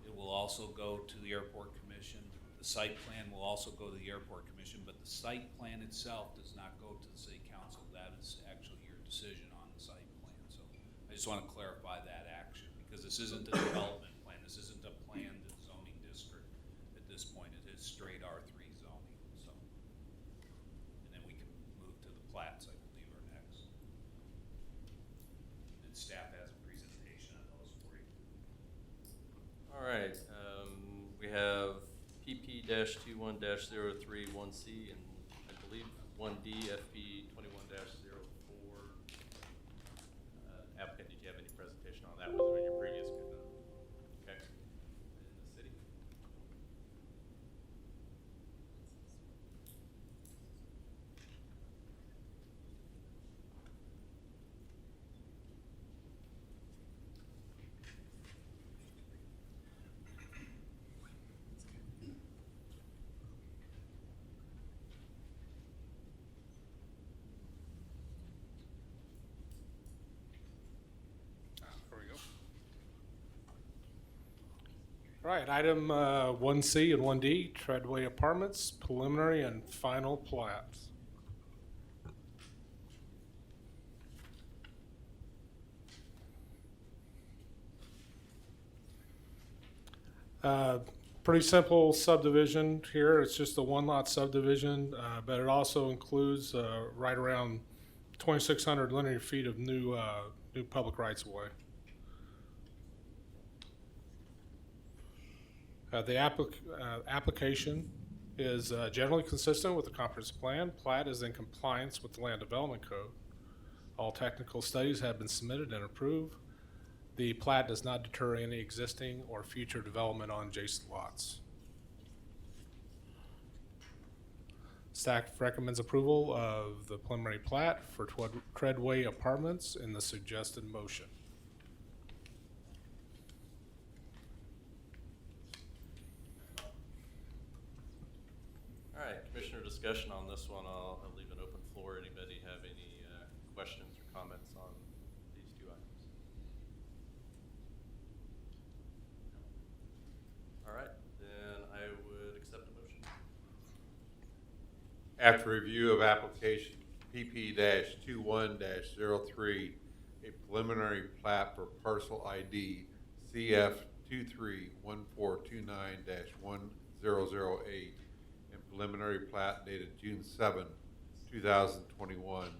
It will also go to the airport commission. The site plan will also go to the airport commission, but the site plan itself does not go to the city council. That is actually your decision on the site plan. So I just want to clarify that action, because this isn't a development plan. This isn't a planned zoning district at this point. It is straight R3 zoning, so. And then we can move to the plats, I believe, are next. And staff has a presentation on those for you.
All right, we have PP-21-031C and I believe 1D, FP 21-04. Applicant, did you have any presentation on that? Was it in your previous? Okay. In the city?
There we go. All right, item 1C and 1D, Treadway Apartments, preliminary and final plats. Pretty simple subdivision here. It's just a one-lot subdivision, but it also includes right around 2,600 linear feet of new public rights-of-way. The application is generally consistent with the comprehensive plan. Plat is in compliance with the Land Development Code. All technical studies have been submitted and approved. The plat does not deter any existing or future development on adjacent lots. Staff recommends approval of the preliminary plat for Treadway Apartments in the suggested motion.
All right, Commissioner discussion on this one. I'll leave an open floor. Anybody have any questions or comments on these two items? All right, then I would accept a motion.
After review of application PP-21-03, a preliminary plat for parcel ID CF 231429-1008 and preliminary plat dated June 7, 2021, and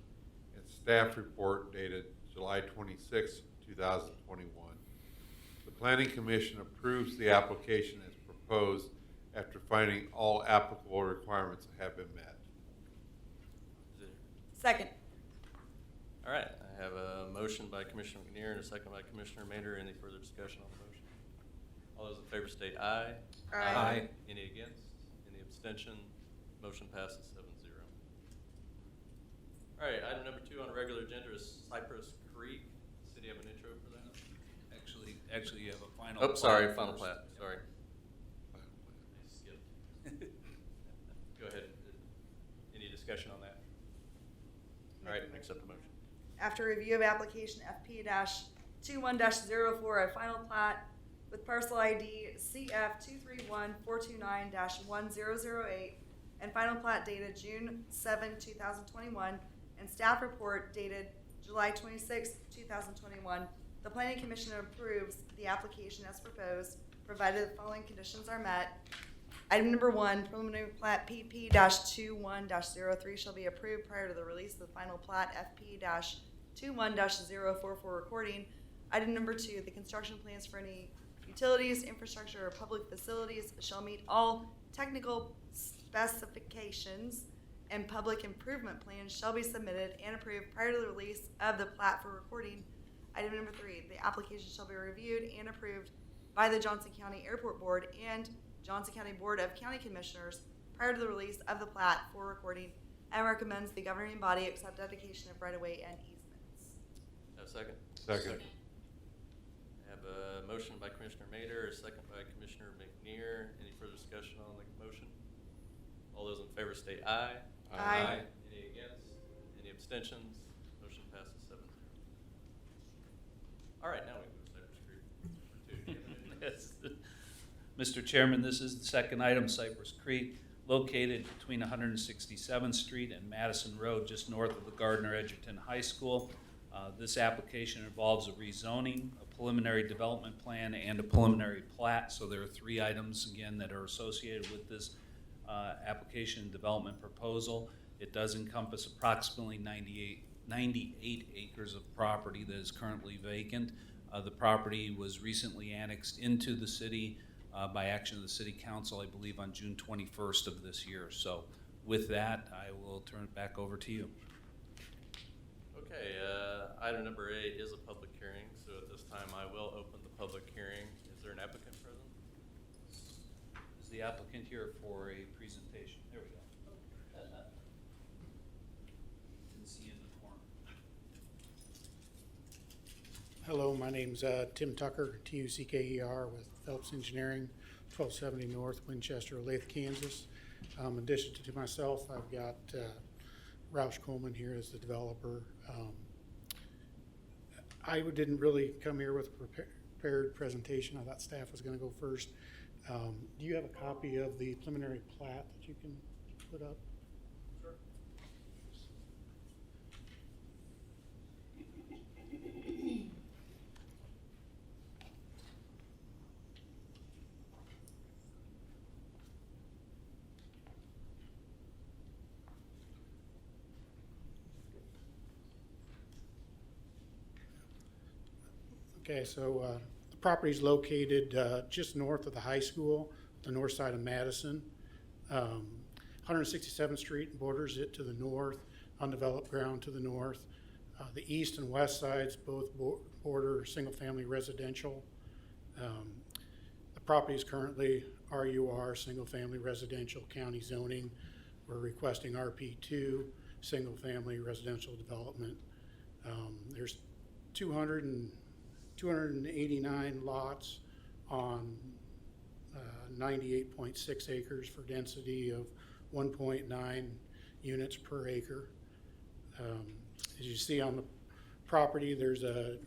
staff report dated July 26, 2021. The Planning Commission approves the application as proposed after finding all applicable requirements have been met.
Second.
All right, I have a motion by Commissioner McNear and a second by Commissioner Maynard. Any further discussion on the motion? All those in favor state aye.
Aye.
Any against? Any abstention? Motion passes 7-0. All right, item number 2 on the regular agenda is Cypress Creek. City have an intro for that?
Actually, you have a final.
Oh, sorry,
plat
final
first.
plat, sorry. I skipped. Go ahead. Any discussion on that? All right, accept the motion.
After review of application FP-21-04, a final plat with parcel ID CF 231429-1008 and final plat dated June 7, 2021, and staff report dated July 26, 2021, the Planning Commission approves the application as proposed, provided the following conditions are met. Item number 1, preliminary plat PP-21-03 shall be approved prior to the release of the final plat FP-21-044 recording. Item number 2, the construction plans for any utilities, infrastructure, or public facilities shall meet all technical specifications, and public improvement plans shall be submitted and approved prior to the release of the plat for recording. Item number 3, the application shall be reviewed and approved by the Johnson County Airport Board and Johnson County Board of County Commissioners prior to the release of the plat for recording, and recommends the governing body accept dedication of right-of-way and easements.
Have a second?
Second.
I have a motion by Commissioner Mader, a second by Commissioner McNear. Any further discussion on the motion? All those in favor state aye.
Aye.
Any against? Any abstentions? Motion passes 7-0. All right, now we move to Cypress Creek. Number 2, do you have any news?
Yes. Mr. Chairman, this is the second item, Cypress Creek, located between 167th Street and Madison Road, just north of the Gardner Edgerton High School. This application involves a rezoning, a preliminary development plan, and a preliminary plat. So there are 3 items, again, that are associated with this application and development proposal. It does encompass approximately 98 acres of property that is currently vacant. The property was recently annexed into the city by action of the City Council, I believe, on June 21st of this year. So with that, I will turn it back over to you.
Okay, item number 8 is a public hearing, so at this time I will open the public hearing. Is there an applicant present?
Is the applicant here for a presentation? There we go. Didn't see you in the corner.
Hello, my name's Tim Tucker, Tucker with Phelps Engineering, 1270 North Winchester, Olathe, Kansas. In addition to myself, I've got Roush Coleman here as the developer. I didn't really come here with a prepared presentation. I thought staff was going to go first. Do you have a copy of the preliminary plat that you can put up?
Sure.
Okay, so the property is located just north of the high school, the north side of Madison. 167th Street borders it to the north, undeveloped ground to the north. The east and west sides both border single-family residential. The property is currently RUR, single-family residential county zoning. We're requesting RP2, single-family residential development. There's 289 lots on 98.6 acres for density of 1.9 units per acre. As you see on the property, there's a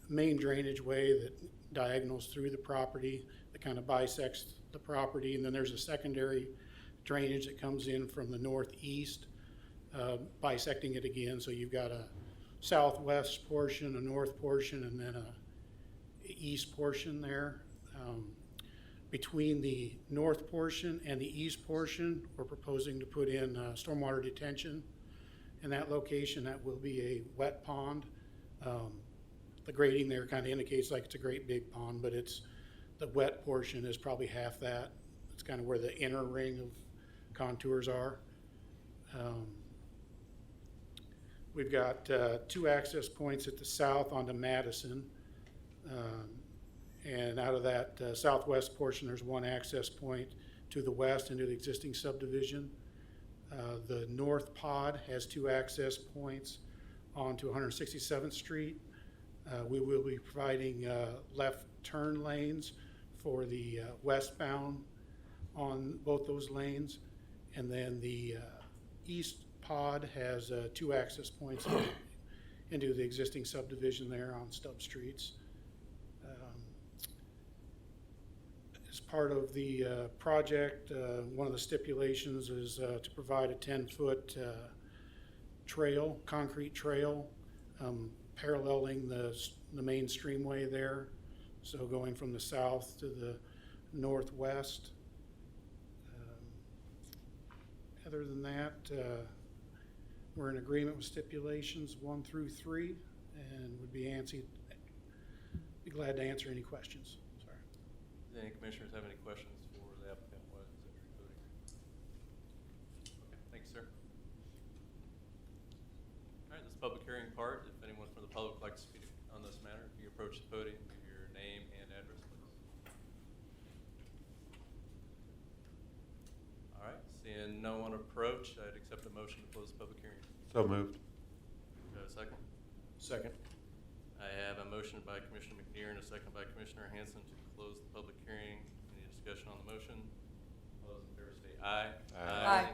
main drainage way that diagonals through the property that kind of bisects the property, and then there's a secondary drainage that comes in from the northeast, bisecting it again. So you've got a southwest portion, a north portion, and then a east portion there. Between the north portion and the east portion, we're proposing to put in stormwater detention. In that location, that will be a wet pond. The grading there kind of indicates like it's a great big pond, but the wet portion is probably half that. It's kind of where the inner ring of contours are. We've got 2 access points at the south onto Madison. And out of that southwest portion, there's 1 access point to the west into the existing subdivision. The north pod has 2 access points onto 167th Street. We will be providing left turn lanes for the westbound on both those lanes. And then the east pod has 2 access points into the existing subdivision there on stub streets. As part of the project, one of the stipulations is to provide a 10-foot trail, concrete trail, paralleling the main streamway there. So going from the south to the northwest. Other than that, we're in agreement with stipulations 1 through 3, and would be glad to answer any questions. Sorry.
Do any commissioners have any questions for the applicant? What is it voting? Okay, thank you, sir. All right, this public hearing part, if anyone from the public would like to speak on this matter, if you approach the podium, give your name and address, please. All right, seeing no one approach, I'd accept a motion to close the public hearing.
So moved.
Do I have a second?
Second.
I have a motion by Commissioner McNear and a second by Commissioner Hanson to close the public hearing. Any discussion on the motion? All those in favor say aye.
Aye.
Aye.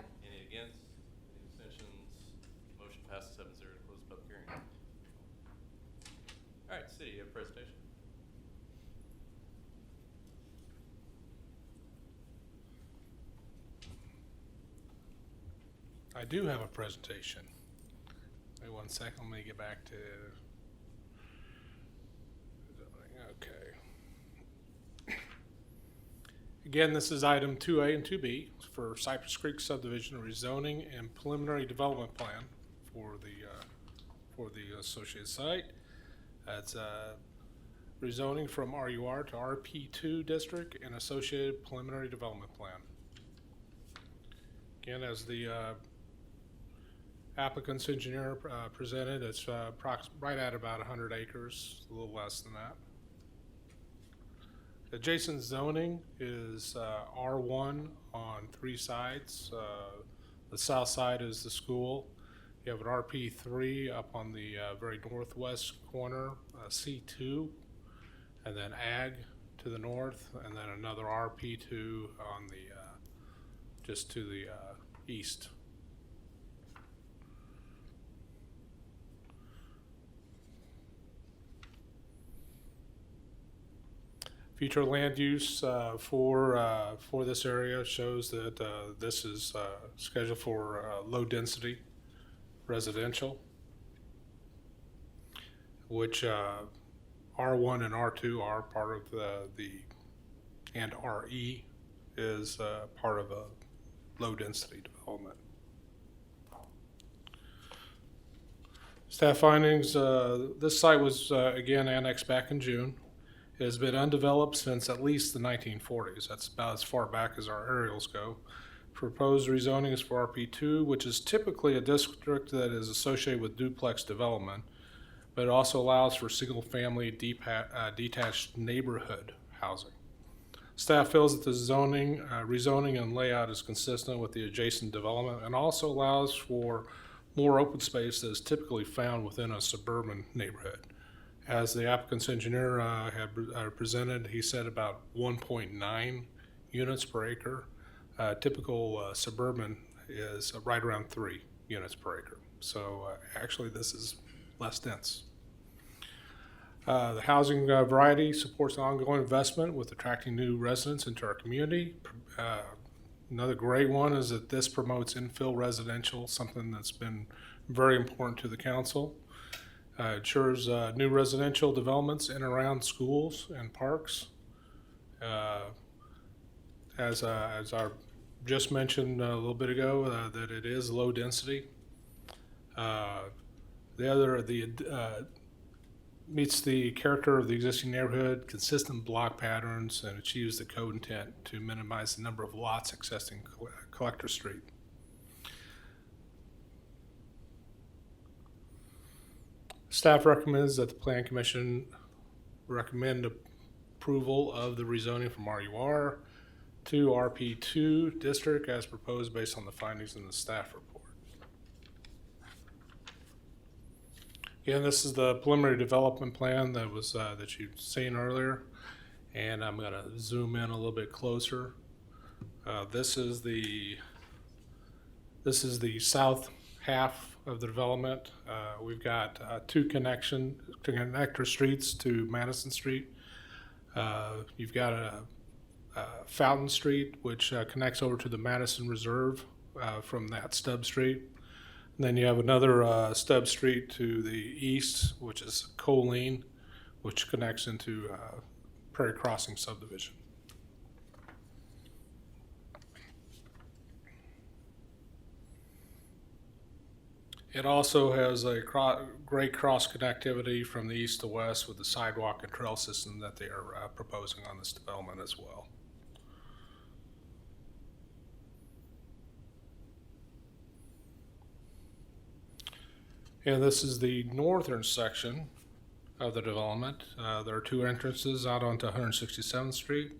I do have a presentation. Wait 1 second, let me get back to, okay. Again, this is item 2A and 2B for Cypress Creek subdivision rezoning and preliminary development plan for the associated site. That's rezoning from RUR to RP2 district and associated preliminary development plan. Again, as the applicant's engineer presented, it's right at about 100 acres, a little less than that. Adjacent zoning is R1 on 3 sides. The south side is the school. You have an RP3 up on the very northwest corner, C2, and then Ag to the north, and then another RP2 on the just to the east. Future land use for this area shows that this is scheduled for low density residential, which R1 and R2 are part of and RE is part of a low density development. Staff findings, this site was again annexed back in June. It has been undeveloped since at least the 1940s. That's about as far back as our aerials go. Proposed rezoning is for RP2, which is typically a district that is associated with duplex development, but it also allows for single-family detached neighborhood housing. Staff feels that the rezoning and layout is consistent with the adjacent development and also allows for more open space that is typically found within a suburban neighborhood. As the applicant's engineer had presented, he said about 1.9 units per acre. Typical suburban is right around 3 units per acre. So actually this is less dense. The housing variety supports ongoing investment with attracting new residents into our community. Another great one is that this promotes infill residential, something that's been very important to the council. Ensures new residential developments in and around schools and parks. As I just mentioned a little bit ago, that it is low density. Meets the character of the existing neighborhood, consistent block patterns, and achieves the code intent to minimize the number of lots accessing Collector Street. Staff recommends that the Plan Commission recommend approval of the rezoning from RUR to RP2 district as proposed based on the findings in the staff report. Again, this is the preliminary development plan that was that you've seen earlier, and I'm going to zoom in a little bit closer. This is the south half of the development. We've got 2 connector streets to Madison Street. You've got a Fountain Street, which connects over to the Madison Reserve from that stub street. And then you have another stub street to the east, which is Colleen, which connects into Prairie Crossing subdivision. It also has a great cross connectivity from the east to west with the sidewalk and trail system that they are proposing on this development as well. And this is the northern section of the development. There are 2 entrances out onto 167th Street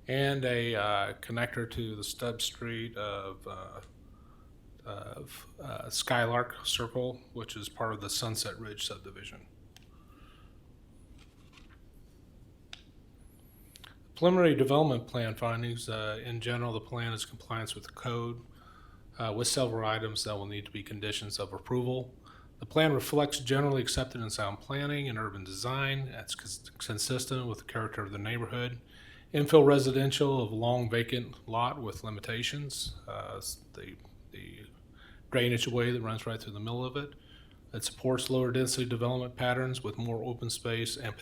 and a connector to the stub street of Skylark Circle, which is part of the Sunset Ridge subdivision. Preliminary development plan findings. In general, the plan is compliance with the code with several items that will need to be conditions of approval. The plan reflects generally accepted and sound planning and urban design. That's consistent with the character of the neighborhood. Infill residential of long vacant lot with limitations. The drainage way that runs right through the middle of it. It supports lower density development patterns with more open space and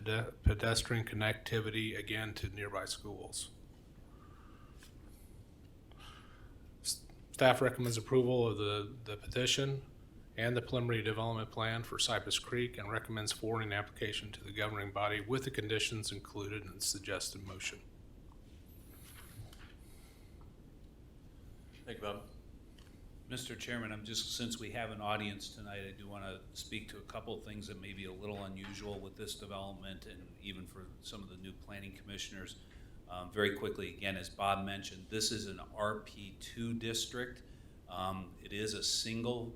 pedestrian connectivity, again, to nearby schools. Staff recommends approval of the petition and the preliminary development plan for Cypress Creek and recommends forwarding an application to the governing body with the conditions included in the suggested motion.
Thank you, Bob.
Mr. Chairman, since we have an audience tonight, I do want to speak to a couple of things that may be a little unusual with this development and even for some of the new planning commissioners. Very quickly, again, as Bob mentioned, this is an RP2 district. It is a single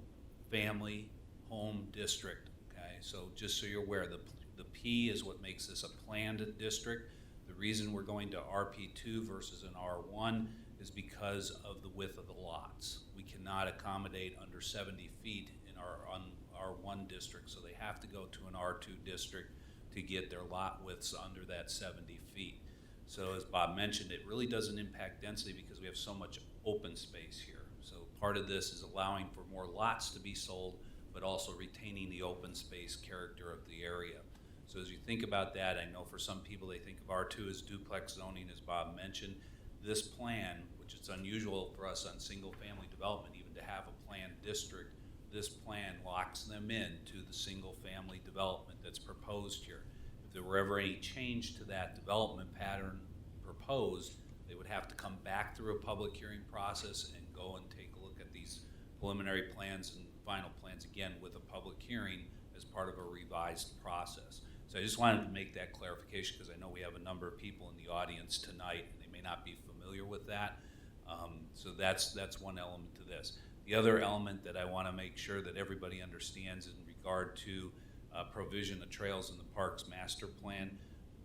family home district, okay? So just so you're aware, the P is what makes this a planned district. The reason we're going to RP2 versus an R1 is because of the width of the lots. We cannot accommodate under 70 feet in our R1 district, so they have to go to an R2 district to get their lot widths under that 70 feet. So as Bob mentioned, it really doesn't impact density because we have so much open space here. So part of this is allowing for more lots to be sold, but also retaining the open space character of the area. So as you think about that, I know for some people they think of R2 as duplex zoning, as Bob mentioned. This plan, which is unusual for us on single family development, even to have a planned district, this plan locks them in to the single family development that's proposed here. If there were ever any change to that development pattern proposed, they would have to come back through a public hearing process and go and take a look at these preliminary plans and final plans again with a public hearing as part of a revised process. So I just wanted to make that clarification because I know we have a number of people in the audience tonight and they may not be familiar with that. So that's one element to this. The other element that I want to make sure that everybody understands in regard to provision of trails in the parks master plan,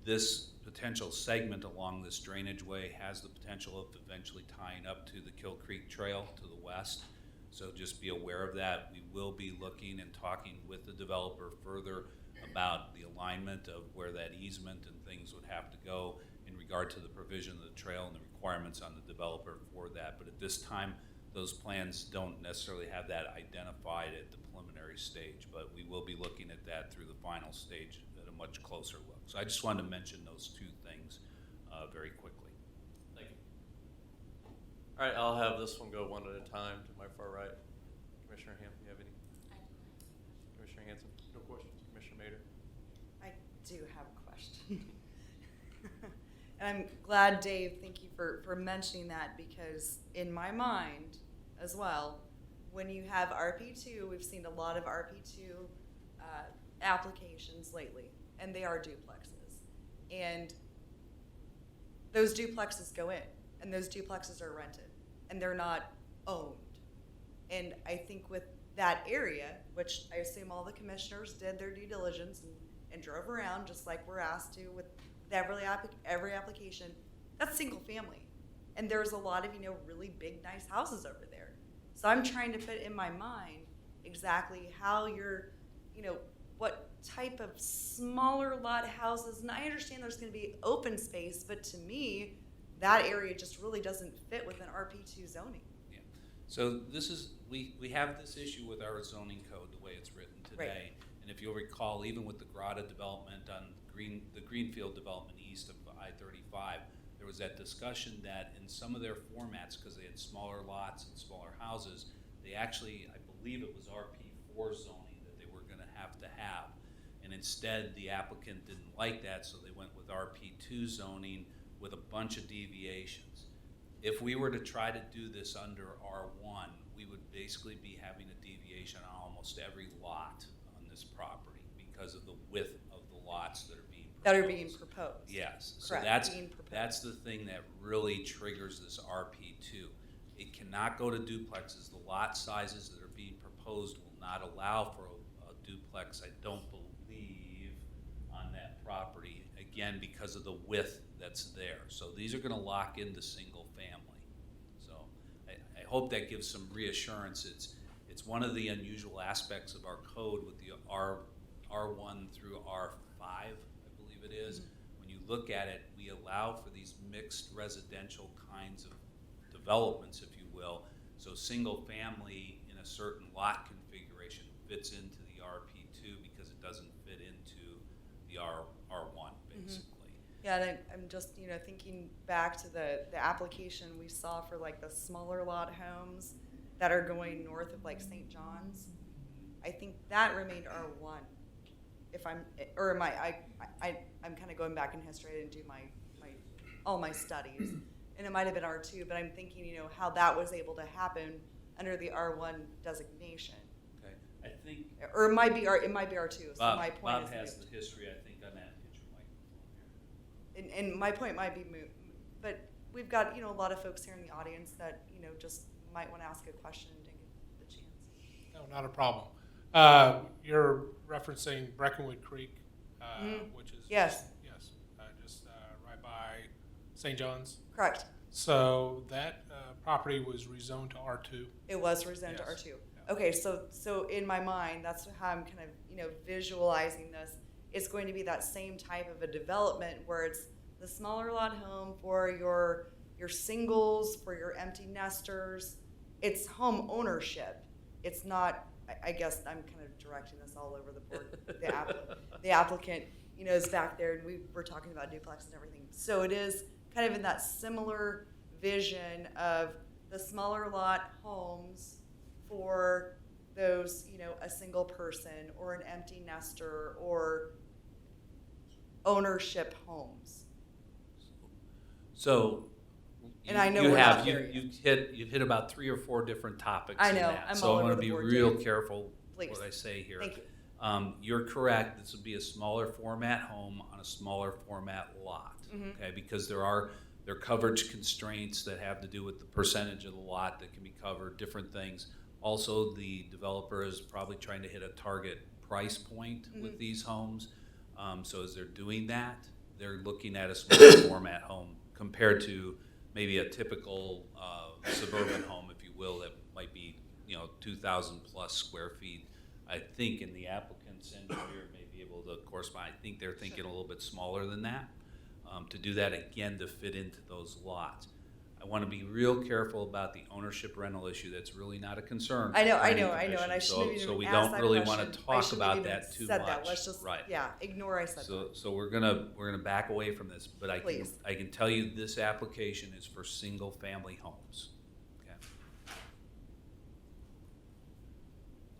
this potential segment along this drainage way has the potential of eventually tying up to the Kill Creek Trail to the west. So just be aware of that. We will be looking and talking with the developer further about the alignment of where that easement and things would have to go in regard to the provision of the trail and the requirements on the developer for that. But at this time, those plans don't necessarily have that identified at the preliminary stage, but we will be looking at that through the final stage at a much closer look. So I just wanted to mention those two things very quickly.
Thank you. All right, I'll have this one go one at a time to my far right. Commissioner Ham, you have any? Commissioner Hanson? No questions. Commissioner Mader?
I do have a question. And I'm glad, Dave, thank you for mentioning that, because in my mind as well, when you have RP2, we've seen a lot of RP2 applications lately, and they are duplexes. And those duplexes go in, and those duplexes are rented, and they're not owned. And I think with that area, which I assume all the commissioners did their due diligence and drove around just like we're asked to with every application, that's single family. And there's a lot of, really big, nice houses over there. So I'm trying to put in my mind exactly how you're, what type of smaller lot houses, and I understand there's gonna be open space, but to me, that area just really doesn't fit within RP2 zoning.
Yeah. So this is, we have this issue with our zoning code, the way it's written today.
Right.
And if you'll recall, even with the Grotto development on the Greenfield development east of I-35, there was that discussion that in some of their formats, because they had smaller lots and smaller houses, they actually, I believe it was RP4 zoning that they were going to have. And instead, the applicant didn't like that, so they went with RP2 zoning with a bunch of deviations. If we were to try to do this under R1, we would basically be having a deviation on almost every lot on this property because of the width of the lots that are being proposed. Yes.
Correct.
So that's the thing that really triggers this RP2. It cannot go to duplexes. The lot sizes that are being proposed will not allow for a duplex, I don't believe, on that property, again, because of the width that's there. So these are going to lock into single family. So I hope that gives some reassurance. It's one of the unusual aspects of our code with the R1 through R5, I believe it is. When you look at it, we allow for these mixed residential kinds of developments, if you will. So single family in in a certain lot configuration fits into the RP2 because it doesn't fit into the R1, basically.
Yeah, and I'm just, thinking back to the application we saw for like the smaller lot homes that are going north of like St. John's. I think that remained R1. If I'm, or am I'm kind of going back in history. I didn't do all my studies, and it might have been R2. But I'm thinking, how that was able to happen under the R1 designation,
Okay, I think
or it might be R2. So
Bob,
my point
Bob
is
has
moot.
the history, I think, on that. Get your microphone here.
And my point might be moot, but we've got a lot of folks here in the audience that just might want to ask a question and didn't get the chance.
No, not a problem. You're referencing Breckenwood Creek, which is
Yes.
just right by St. John's.
Correct.
So that property was rezoned to R2.
It was rezoned to
Yes.
R2. Okay, so in my mind, that's how I'm kind of visualizing this. It's going to be that same type of a development where it's the smaller lot home for your singles, for your empty nesters. It's home ownership. It's not. I guess I'm kind of directing this all over the board. The applicant, is back there, and we were talking about duplex and everything. So it is kind of in that similar vision of the smaller lot homes for those, a single person or an empty nester or ownership homes.
So,
And I know
you
we're
have
not there yet.
you've hit about 3 or 4 different topics.
I
in
know,
that.
I'm
So
all
I
over
want to
the
be
board,
real
Jake.
careful
Please.
what I say here.
Thank you.
You're correct. This would be a smaller format home on a smaller format lot.
Mhm.
Okay, because there are coverage constraints that have to do with the percentage of the lot that can be covered, different things. Also, the developer is probably trying to hit a target price point with these homes. So as they're doing that, they're looking at a smaller format home compared to maybe a typical suburban home, if you will, that might be 2,000 plus square feet. I think in the applicant's engineer may be able to correspond. I think they're thinking a little bit smaller than that to do that again to fit into those lots. I want to be real careful about the ownership rental issue. That's really not a concern.
I know,
for
I
planning
know, and I
commission.
shouldn't have even
So we
asked
don't
that
really want
question.
to
I
talk
shouldn't have
about
even
that too
said
much.
that. Let's just,
Right.
ignore I said that.
So we're gonna back away from this, but I
Please.
can tell you this application is for single family homes. Okay.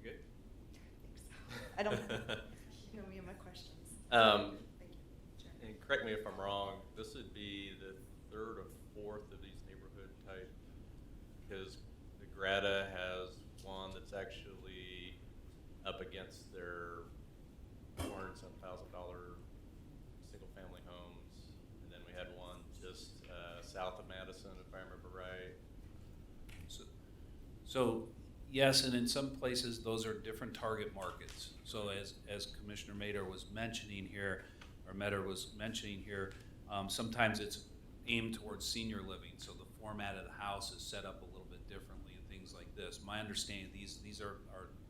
Good?
I don't me and my questions.
Um,
Thank you, Chair.
And correct me if I'm wrong, this would be the 3rd or 4th of these neighborhood type, because the Grata has one that's actually up against their $400,000 single-family homes, and then we had one just south of Madison, if I remember right.
So yes, and in some places, those are different target markets. So as Commissioner Mader was mentioning here, sometimes it's aimed towards senior living, so the format of the house is set up a little bit differently and things like this. My understanding, these are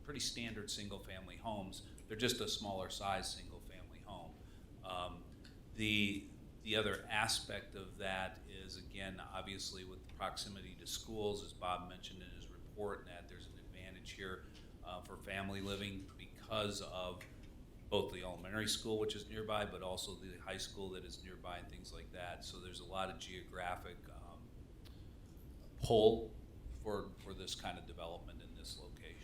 pretty standard single-family homes. They're just a smaller size single-family home. The other aspect of that is, again, obviously with the proximity to schools, as Bob mentioned in his report, and that there's an advantage here for family living because of both the elementary school, which is nearby, but also the high school that is nearby and things like that. So there's a lot of geographic pull for this kind of development in this location.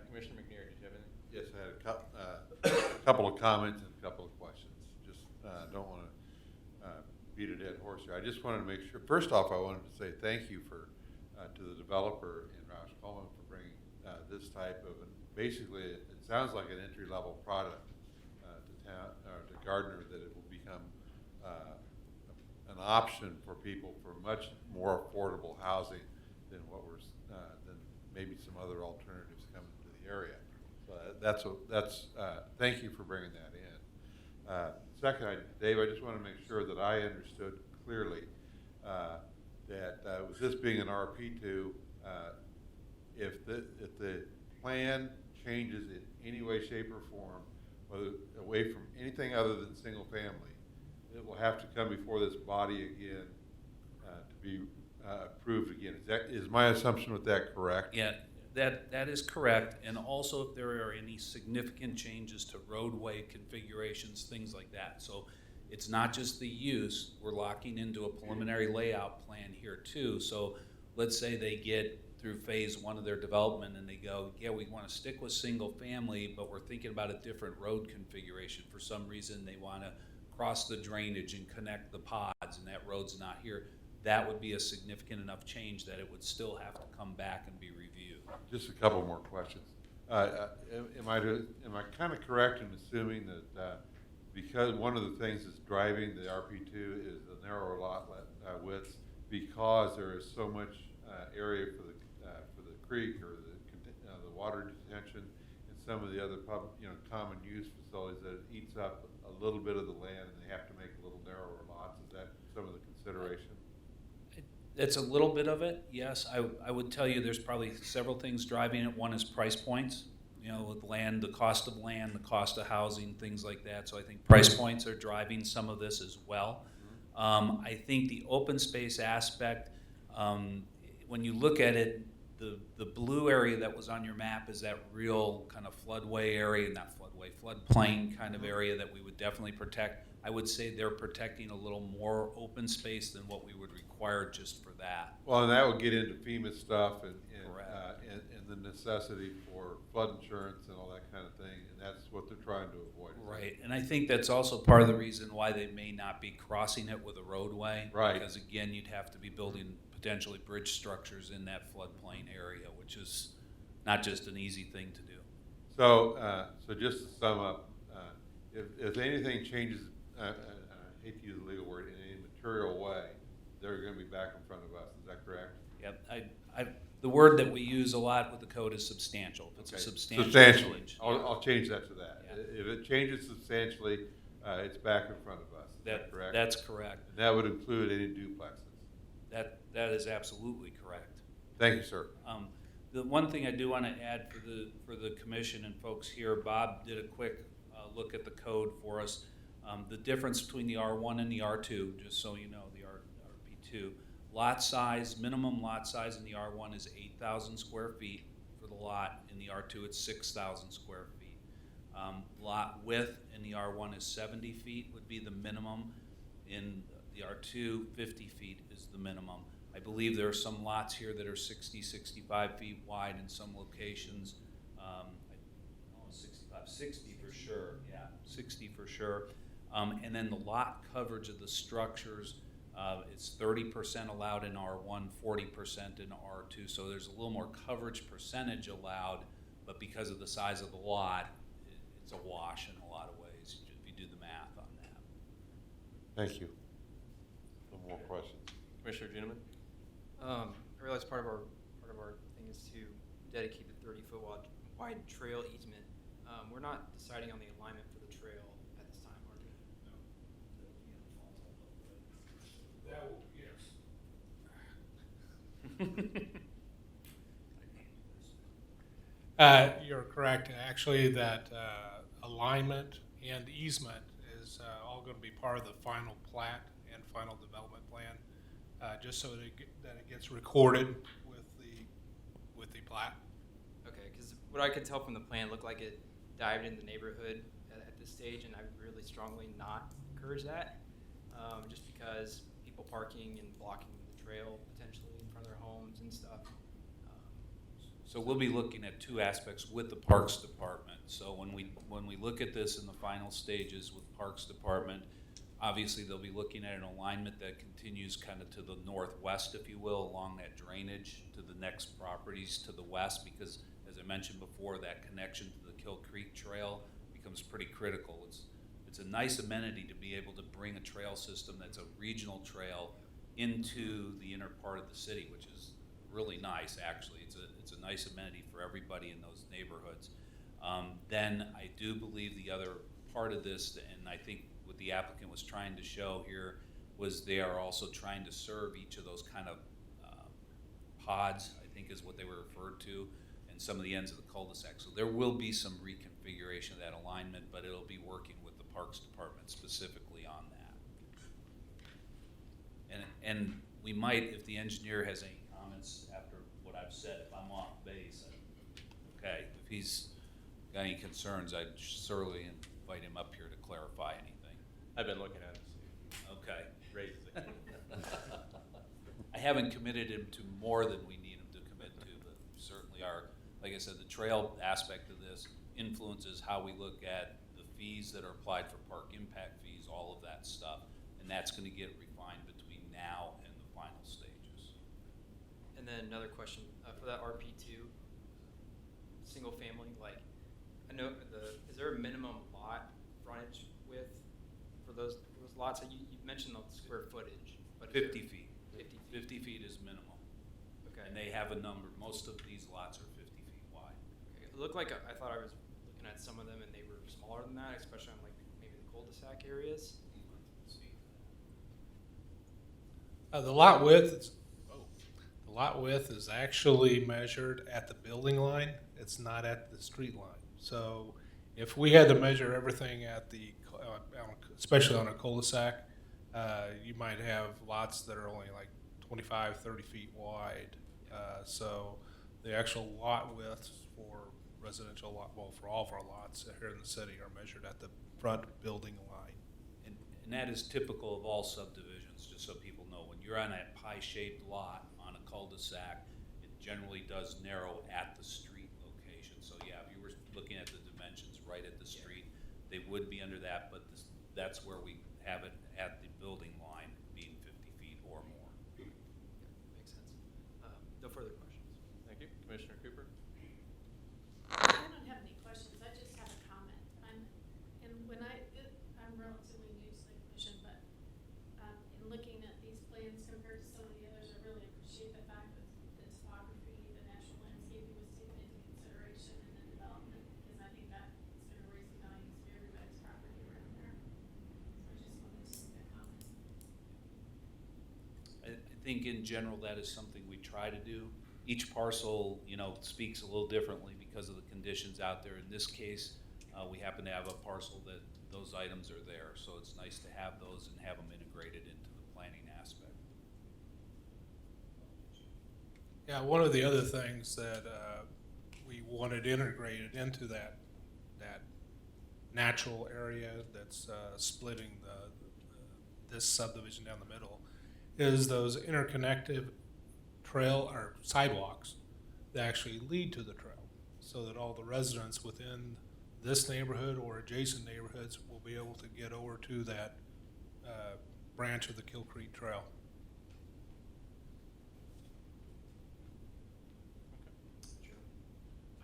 Commissioner McNeary, did you have anything?
Yes, I had a couple of comments and a couple of questions. Just don't want to beat a dead horse here. I just wanted to make sure, first off, I wanted to say thank you to the developer in Roush Coleman for bringing this type of, basically, it sounds like an entry-level product to town, or to Gardner, that it will become an option for people for much more affordable housing than than maybe some other alternatives coming to the area. So that's thank you for bringing that in. Second, Dave, I just want to make sure that I understood clearly that with this being an RP2, if the plan changes in any way, shape, or form, whether away from anything other than single family, it will have to come before this body again to be approved again. Is my assumption with that correct?
Yeah, that is correct, and also if there are any significant changes to roadway configurations, things like that. So it's not just the use, we're locking into a preliminary layout plan here too. So let's say they get through phase one of their development and they go, yeah, we want to stick with single family, but we're thinking about a different road configuration. For some reason, they want to cross the drainage and connect the pods, and that road's not here. That would be a significant enough change that it would still have to come back and be reviewed.
Just a couple more questions. Am I kind of correct in assuming that because one of the things that's driving the RP2 is the narrower lot widths, because there is so much area for the creek or the water detention and some of the other common use facilities, that it eats up a little bit of the land and they have to make a little narrower lots? Is that some of the consideration?
It's a little bit of it, yes. I would tell you there's probably several things driving it. One is price points, with land, the cost of land, the cost of housing, things like that. So I think price points are driving some of this as well. I think the open space aspect, when you look at it, the blue area that was on your map is that real kind of floodway area, not floodway, floodplain kind of area that we would definitely protect. I would say they're protecting a little more open space than what we would require just for that.
Well, and that would get into FEMA stuff and the necessity for flood insurance and all that kind of thing, and that's what they're trying to avoid.
Right, and I think that's also part of the reason why they may not be crossing it with a roadway.
Right.
Because again, you'd have to be building potentially bridge structures in that floodplain area, which is not just an easy thing to do.
So, so just to sum up, if anything changes, I hate to use the legal word, in any material way, they're going to be back in front of us. Is that correct?
Yep. The word that we use a lot with the code is substantial. If it's a substantial change.
I'll change that to that.
Yeah.
If it changes substantially, it's back in front of us. Is that correct?
That's correct.
And that would include any duplexes.
That is absolutely correct.
Thank you, sir.
The one thing I do want to add for the commission and folks here, Bob did a quick look at the code for us. The difference between the R1 and the R2, just so you know, the RP2, lot size, minimum lot size in the R1 is 8,000 square feet for the lot. In the R2, it's 6,000 square feet. Lot width in the R1 is 70 feet would be the minimum. In the R2, 50 feet is the minimum. I believe there are some lots here that are 60, 65 feet wide in some locations. 60 for sure, yeah, 60 for sure. And then the lot coverage of the structures, it's 30% allowed in R1, 40% in R2. So there's a little more coverage percentage allowed, but because of the size of the lot, it's a wash in a lot of ways if you do the math on that.
Thank you. No more questions.
Commissioner Juniman?
I realize part of our thing is to dedicate the 30-foot wide trail easement. We're not deciding on the alignment for the trail at this time, are we?
That will, yes. You're correct. Actually, that alignment and easement is all going to be part of the final plat and final development plan, just so that it gets recorded with the plat.
Okay, because what I could tell from the plan looked like it dived in the neighborhood at this stage, and I would really strongly not encourage that, just because people parking and blocking the trail potentially in front of their homes and stuff.
So we'll be looking at two aspects with the Parks Department. So when we look at this in the final stages with Parks Department, obviously they'll be looking at an alignment that continues kind of to the northwest, if you will, along that drainage to the next properties to the west, because as I mentioned before, that connection to the Kill Creek Trail becomes pretty critical. It's a nice amenity to be able to bring a trail system that's a regional trail into the inner part of the city, which is really nice, actually. It's a nice amenity for everybody in those neighborhoods. Then I do believe the other part of this, and I think what the applicant was trying to show here, was they are also trying to serve each of those kind of pods, I think is what they were referred to, and some of the ends of the cul-de-sac. So there will be some reconfiguration of that alignment, but it'll be working with the Parks Department specifically on that. And we might, if the engineer has any comments after what I've said, if I'm off base, okay, if he's got any concerns, I'd certainly invite him up here to clarify anything.
I've been looking at it,
Okay.
raised it.
I haven't committed him to more than we need him to commit to, but certainly like I said, the trail aspect of this influences how we look at the fees that are applied for park impact fees, all of that stuff. And that's gonna get refined between now and the final stages.
And then another question, for that RP2, single family, like, I know is there a minimum lot frontage width for those lots? You mentioned the square footage, but
50 feet.
50 feet.
50 feet is minimal.
Okay.
And they have a number, most of these lots are 50 feet wide.
Okay. It looked like I thought I was looking at some of them and they were smaller than that, especially on like maybe the cul-de-sac areas.
The lot width is actually measured at the building line. It's not at the street line. So if we had to measure everything at the, especially on a cul-de-sac, you might have lots that are only like 25, 30 feet wide. So the actual lot widths for residential lot, well, for all of our lots here in the city are measured at the front building line.
And that is typical of all subdivisions, just so people know. When you're on a pie-shaped lot on a cul-de-sac, it generally does narrow at the street location. So yeah, if you were looking at the dimensions right at the street, they would be under that, but that's where we have it at the building line being 50 feet or more.
Okay. Makes sense. No further questions.
Thank you. Commissioner Cooper?
I don't have any questions, I just have a comment. I'm relatively new to the commission, but, in looking at these plans compared to some of the others, I really appreciate the fact that the topography, the natural landscaping was taken into consideration in the development, because I think that is gonna raise the values of everybody's property around there. So I just wanted to make that comment.
I think in general, that is something we try to do. Each parcel, speaks a little differently because of the conditions out there. In this case, we happen to have a parcel that those items are there, so it's nice to have those and have them integrated into the planning aspect.
Yeah, one of the other things that we wanted integrated into that natural area that's splitting this subdivision down the middle is those interconnected trail or sidewalks that actually lead to the trail, so that all the residents within this neighborhood or adjacent neighborhoods will be able to get over to that branch of the Kill Creek Trail.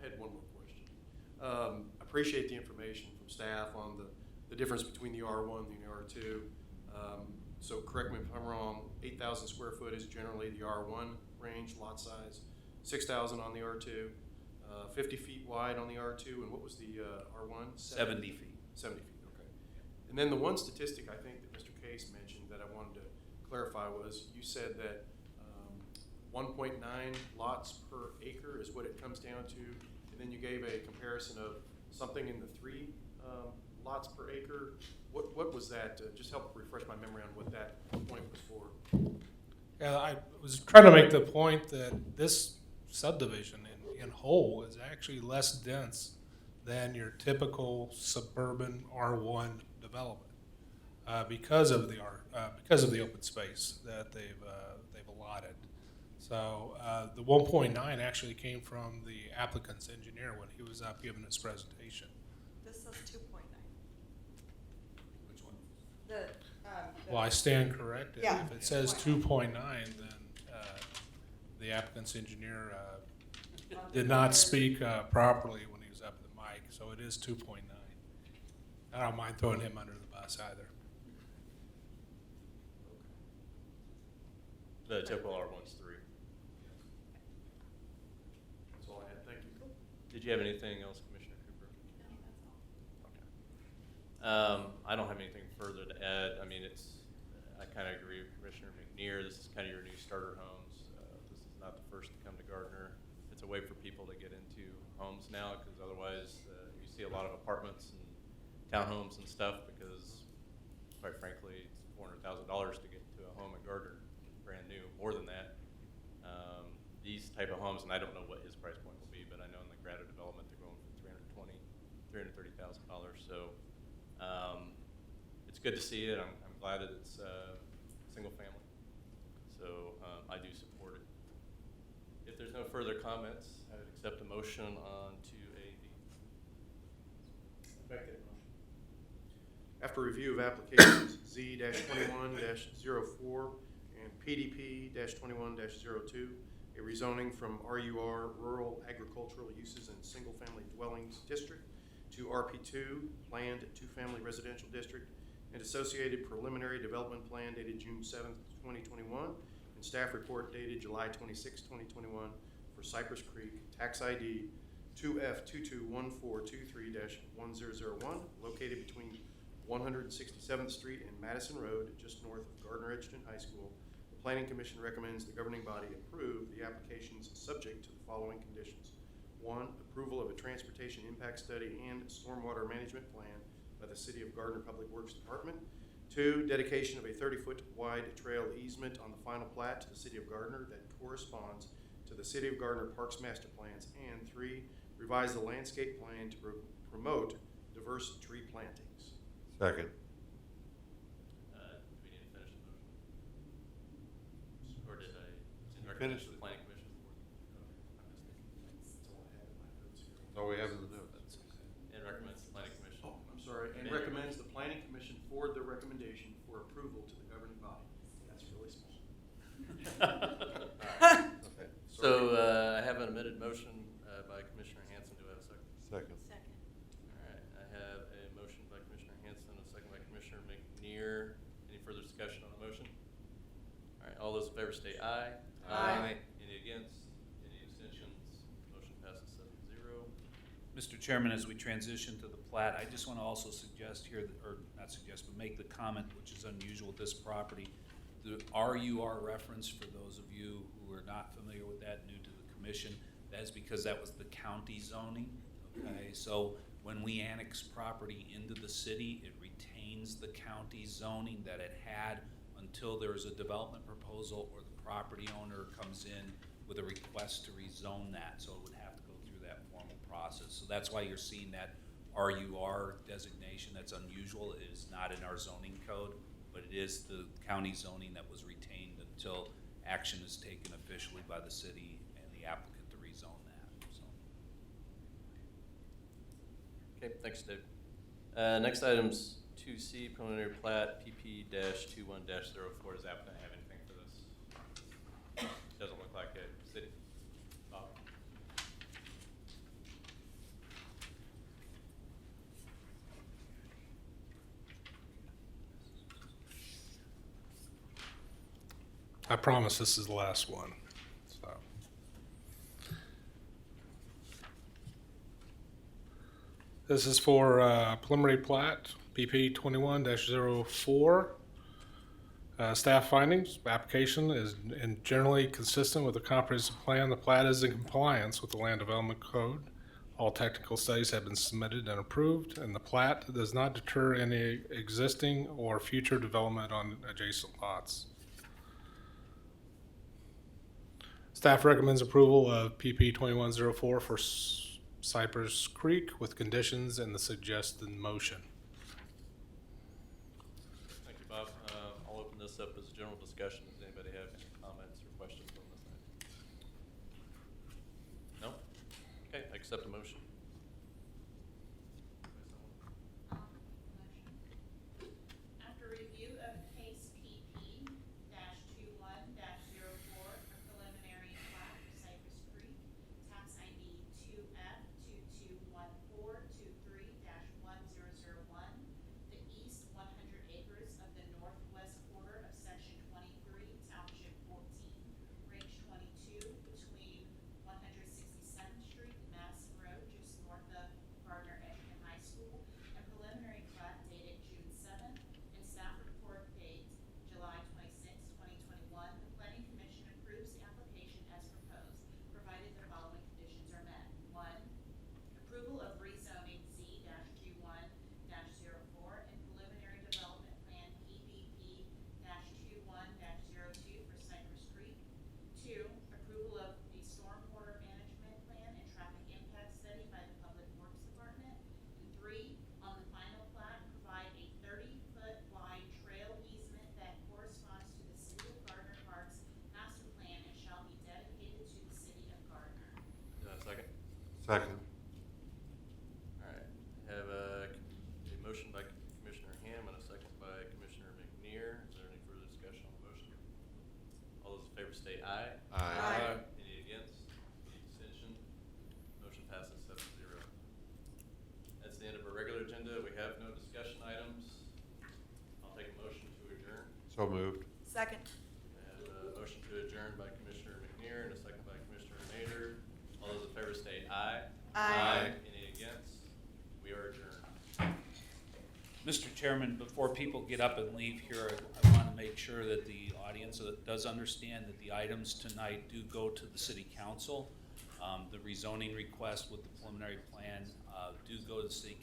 I had one more question. Appreciate the information from staff on the difference between the R1 and the R2. So correct me if I'm wrong, 8,000 square foot is generally the R1 range, lot size, 6,000 on the R2, 50 feet wide on the R2, and what was the R1?
70 feet.
70 feet, okay. And then the one statistic I think that Mr. Case mentioned that I wanted to clarify was, you said that 1.9 lots per acre is what it comes down to, and then you gave a comparison of something in the 3 lots per acre. What was that? Just help refresh my memory on what that point was for.
Yeah, I was trying to make the point that this subdivision in whole is actually less dense than your typical suburban R1 development because of the open space that they've allotted. So the 1.9 actually came from the applicant's engineer when he was up giving his presentation.
This says 2.9.
Which one?
The,
Well, I stand corrected.
Yeah.
If it says 2.9, then the applicant's engineer did not speak properly when he was up at the mic, so it is 2.9. I don't mind throwing him under the bus either.
The typical R1's 3.
That's all I had. Thank you.
Did you have anything else, Commissioner Cooper?
No, that's all.
Okay. I don't have anything further to add. I mean, I kind of agree with Commissioner McNear. This is kind of your new starter homes. This is not the first to come to Gardner. It's a way for people to get into homes now, because otherwise you see a lot of apartments and townhomes and stuff, because quite frankly, it's $400,000 to get into a home at Gardner, brand new, type of homes, and I don't know what his price point will be, but I know in the Grotto development, they're going for $330,000. So it's good to see it. I'm glad that it's single family. So I do support it. If there's no further comments, I would accept a motion on 2AD.
After review of applications Z-21-04 and PDP-21-02, a rezoning from RUR Rural Agricultural Uses and Single Family Dwellings District to RP2 Planned Two-Family Residential District, and associated preliminary development plan dated June 7th, 2021, and staff report dated July 26, 2021 for Cypress Creek, tax ID 2F221423-1001, located between 167th Street and Madison Road, just north of Gardner Edgerton High School. The Planning Commission recommends the governing body approve the applications subject to the following conditions. 1, approval of a transportation impact study and stormwater management plan by the City of Gardner Public Works Department. 2, dedication of a 30-foot wide trail easement on the final plat to the City of Gardner that corresponds to the City of Gardner Parks Master Plans. And 3, revise the landscape plan to promote diverse tree plantings.
Second.
Do we need to finish the motion? Or did I
Finish
the
it.
planning commission?
That's all we have in the notes.
And recommends the planning commission.
Oh, I'm sorry, and recommends the planning commission forward the recommendation for approval to the governing body. That's really small.
Okay.
So I have an amended motion by Commissioner Hanson. Do I have a second?
Second.
Second.
All right, I have a motion by Commissioner Hanson, a second by Commissioner McNear. Any further discussion on the motion? All right, all those in favor say aye.
Aye.
Any against? Any abstentions? Motion passes 7-0.
Mr. Chairman, as we transition to the plat, I just want to also suggest here, or not suggest, but make the comment, which is unusual with this property, the RUR reference, for those of you who are not familiar with that, new to the commission, that is because that was the county zoning, okay? So when we annex property into the city, it retains the county zoning that it had until there is a development proposal or the property owner comes in with a request to rezone that. So it would have to go through that formal process. So that's why you're seeing that RUR designation. That's unusual. It is not in our zoning code, but it is the county zoning that was retained until action is taken officially by the city and the applicant to rezone that. So.
Okay, thanks, Dave. Next item's 2C, preliminary plat, PP-21-04. Does the applicant have anything for this? Doesn't look like it. City? Bob?
I promise this is the last one, so. This is for preliminary plat, PP 21-04. Staff findings, application is generally consistent with the comprehensive plan. The plat is in compliance with the Land Development Code. All technical studies have been submitted and approved, and the plat does not deter any existing or future development on adjacent lots. Staff recommends approval of PP 2104 for Cypress Creek with conditions in the suggested motion.
Thank you, Bob. I'll open this up as a general discussion. Does anybody have any comments or questions on this item? No? Okay, I accept the motion.
After review of case PP-21-04, a preliminary plat for Cypress Creek, tax ID 2F221423-1001, the east 100 acres of the northwest quarter of section 23, township 14, range 22, between 167th Street and Madison Road, just
favor state aye.
Aye.
Any against? Any abstention? Motion passes 7-0. That's the end of our regular agenda. We have no discussion items. I'll take a motion to adjourn.
So moved.
Second.
I have a motion to adjourn by Commissioner McNear and a second by Commissioner Nader. All those in favor state aye.
Aye.
Any against? We are adjourned.
Mr. Chairman, before people get up and leave here, I want to make sure that the audience does understand that the items tonight do go to the city council. The rezoning request with the preliminary plan do go to the city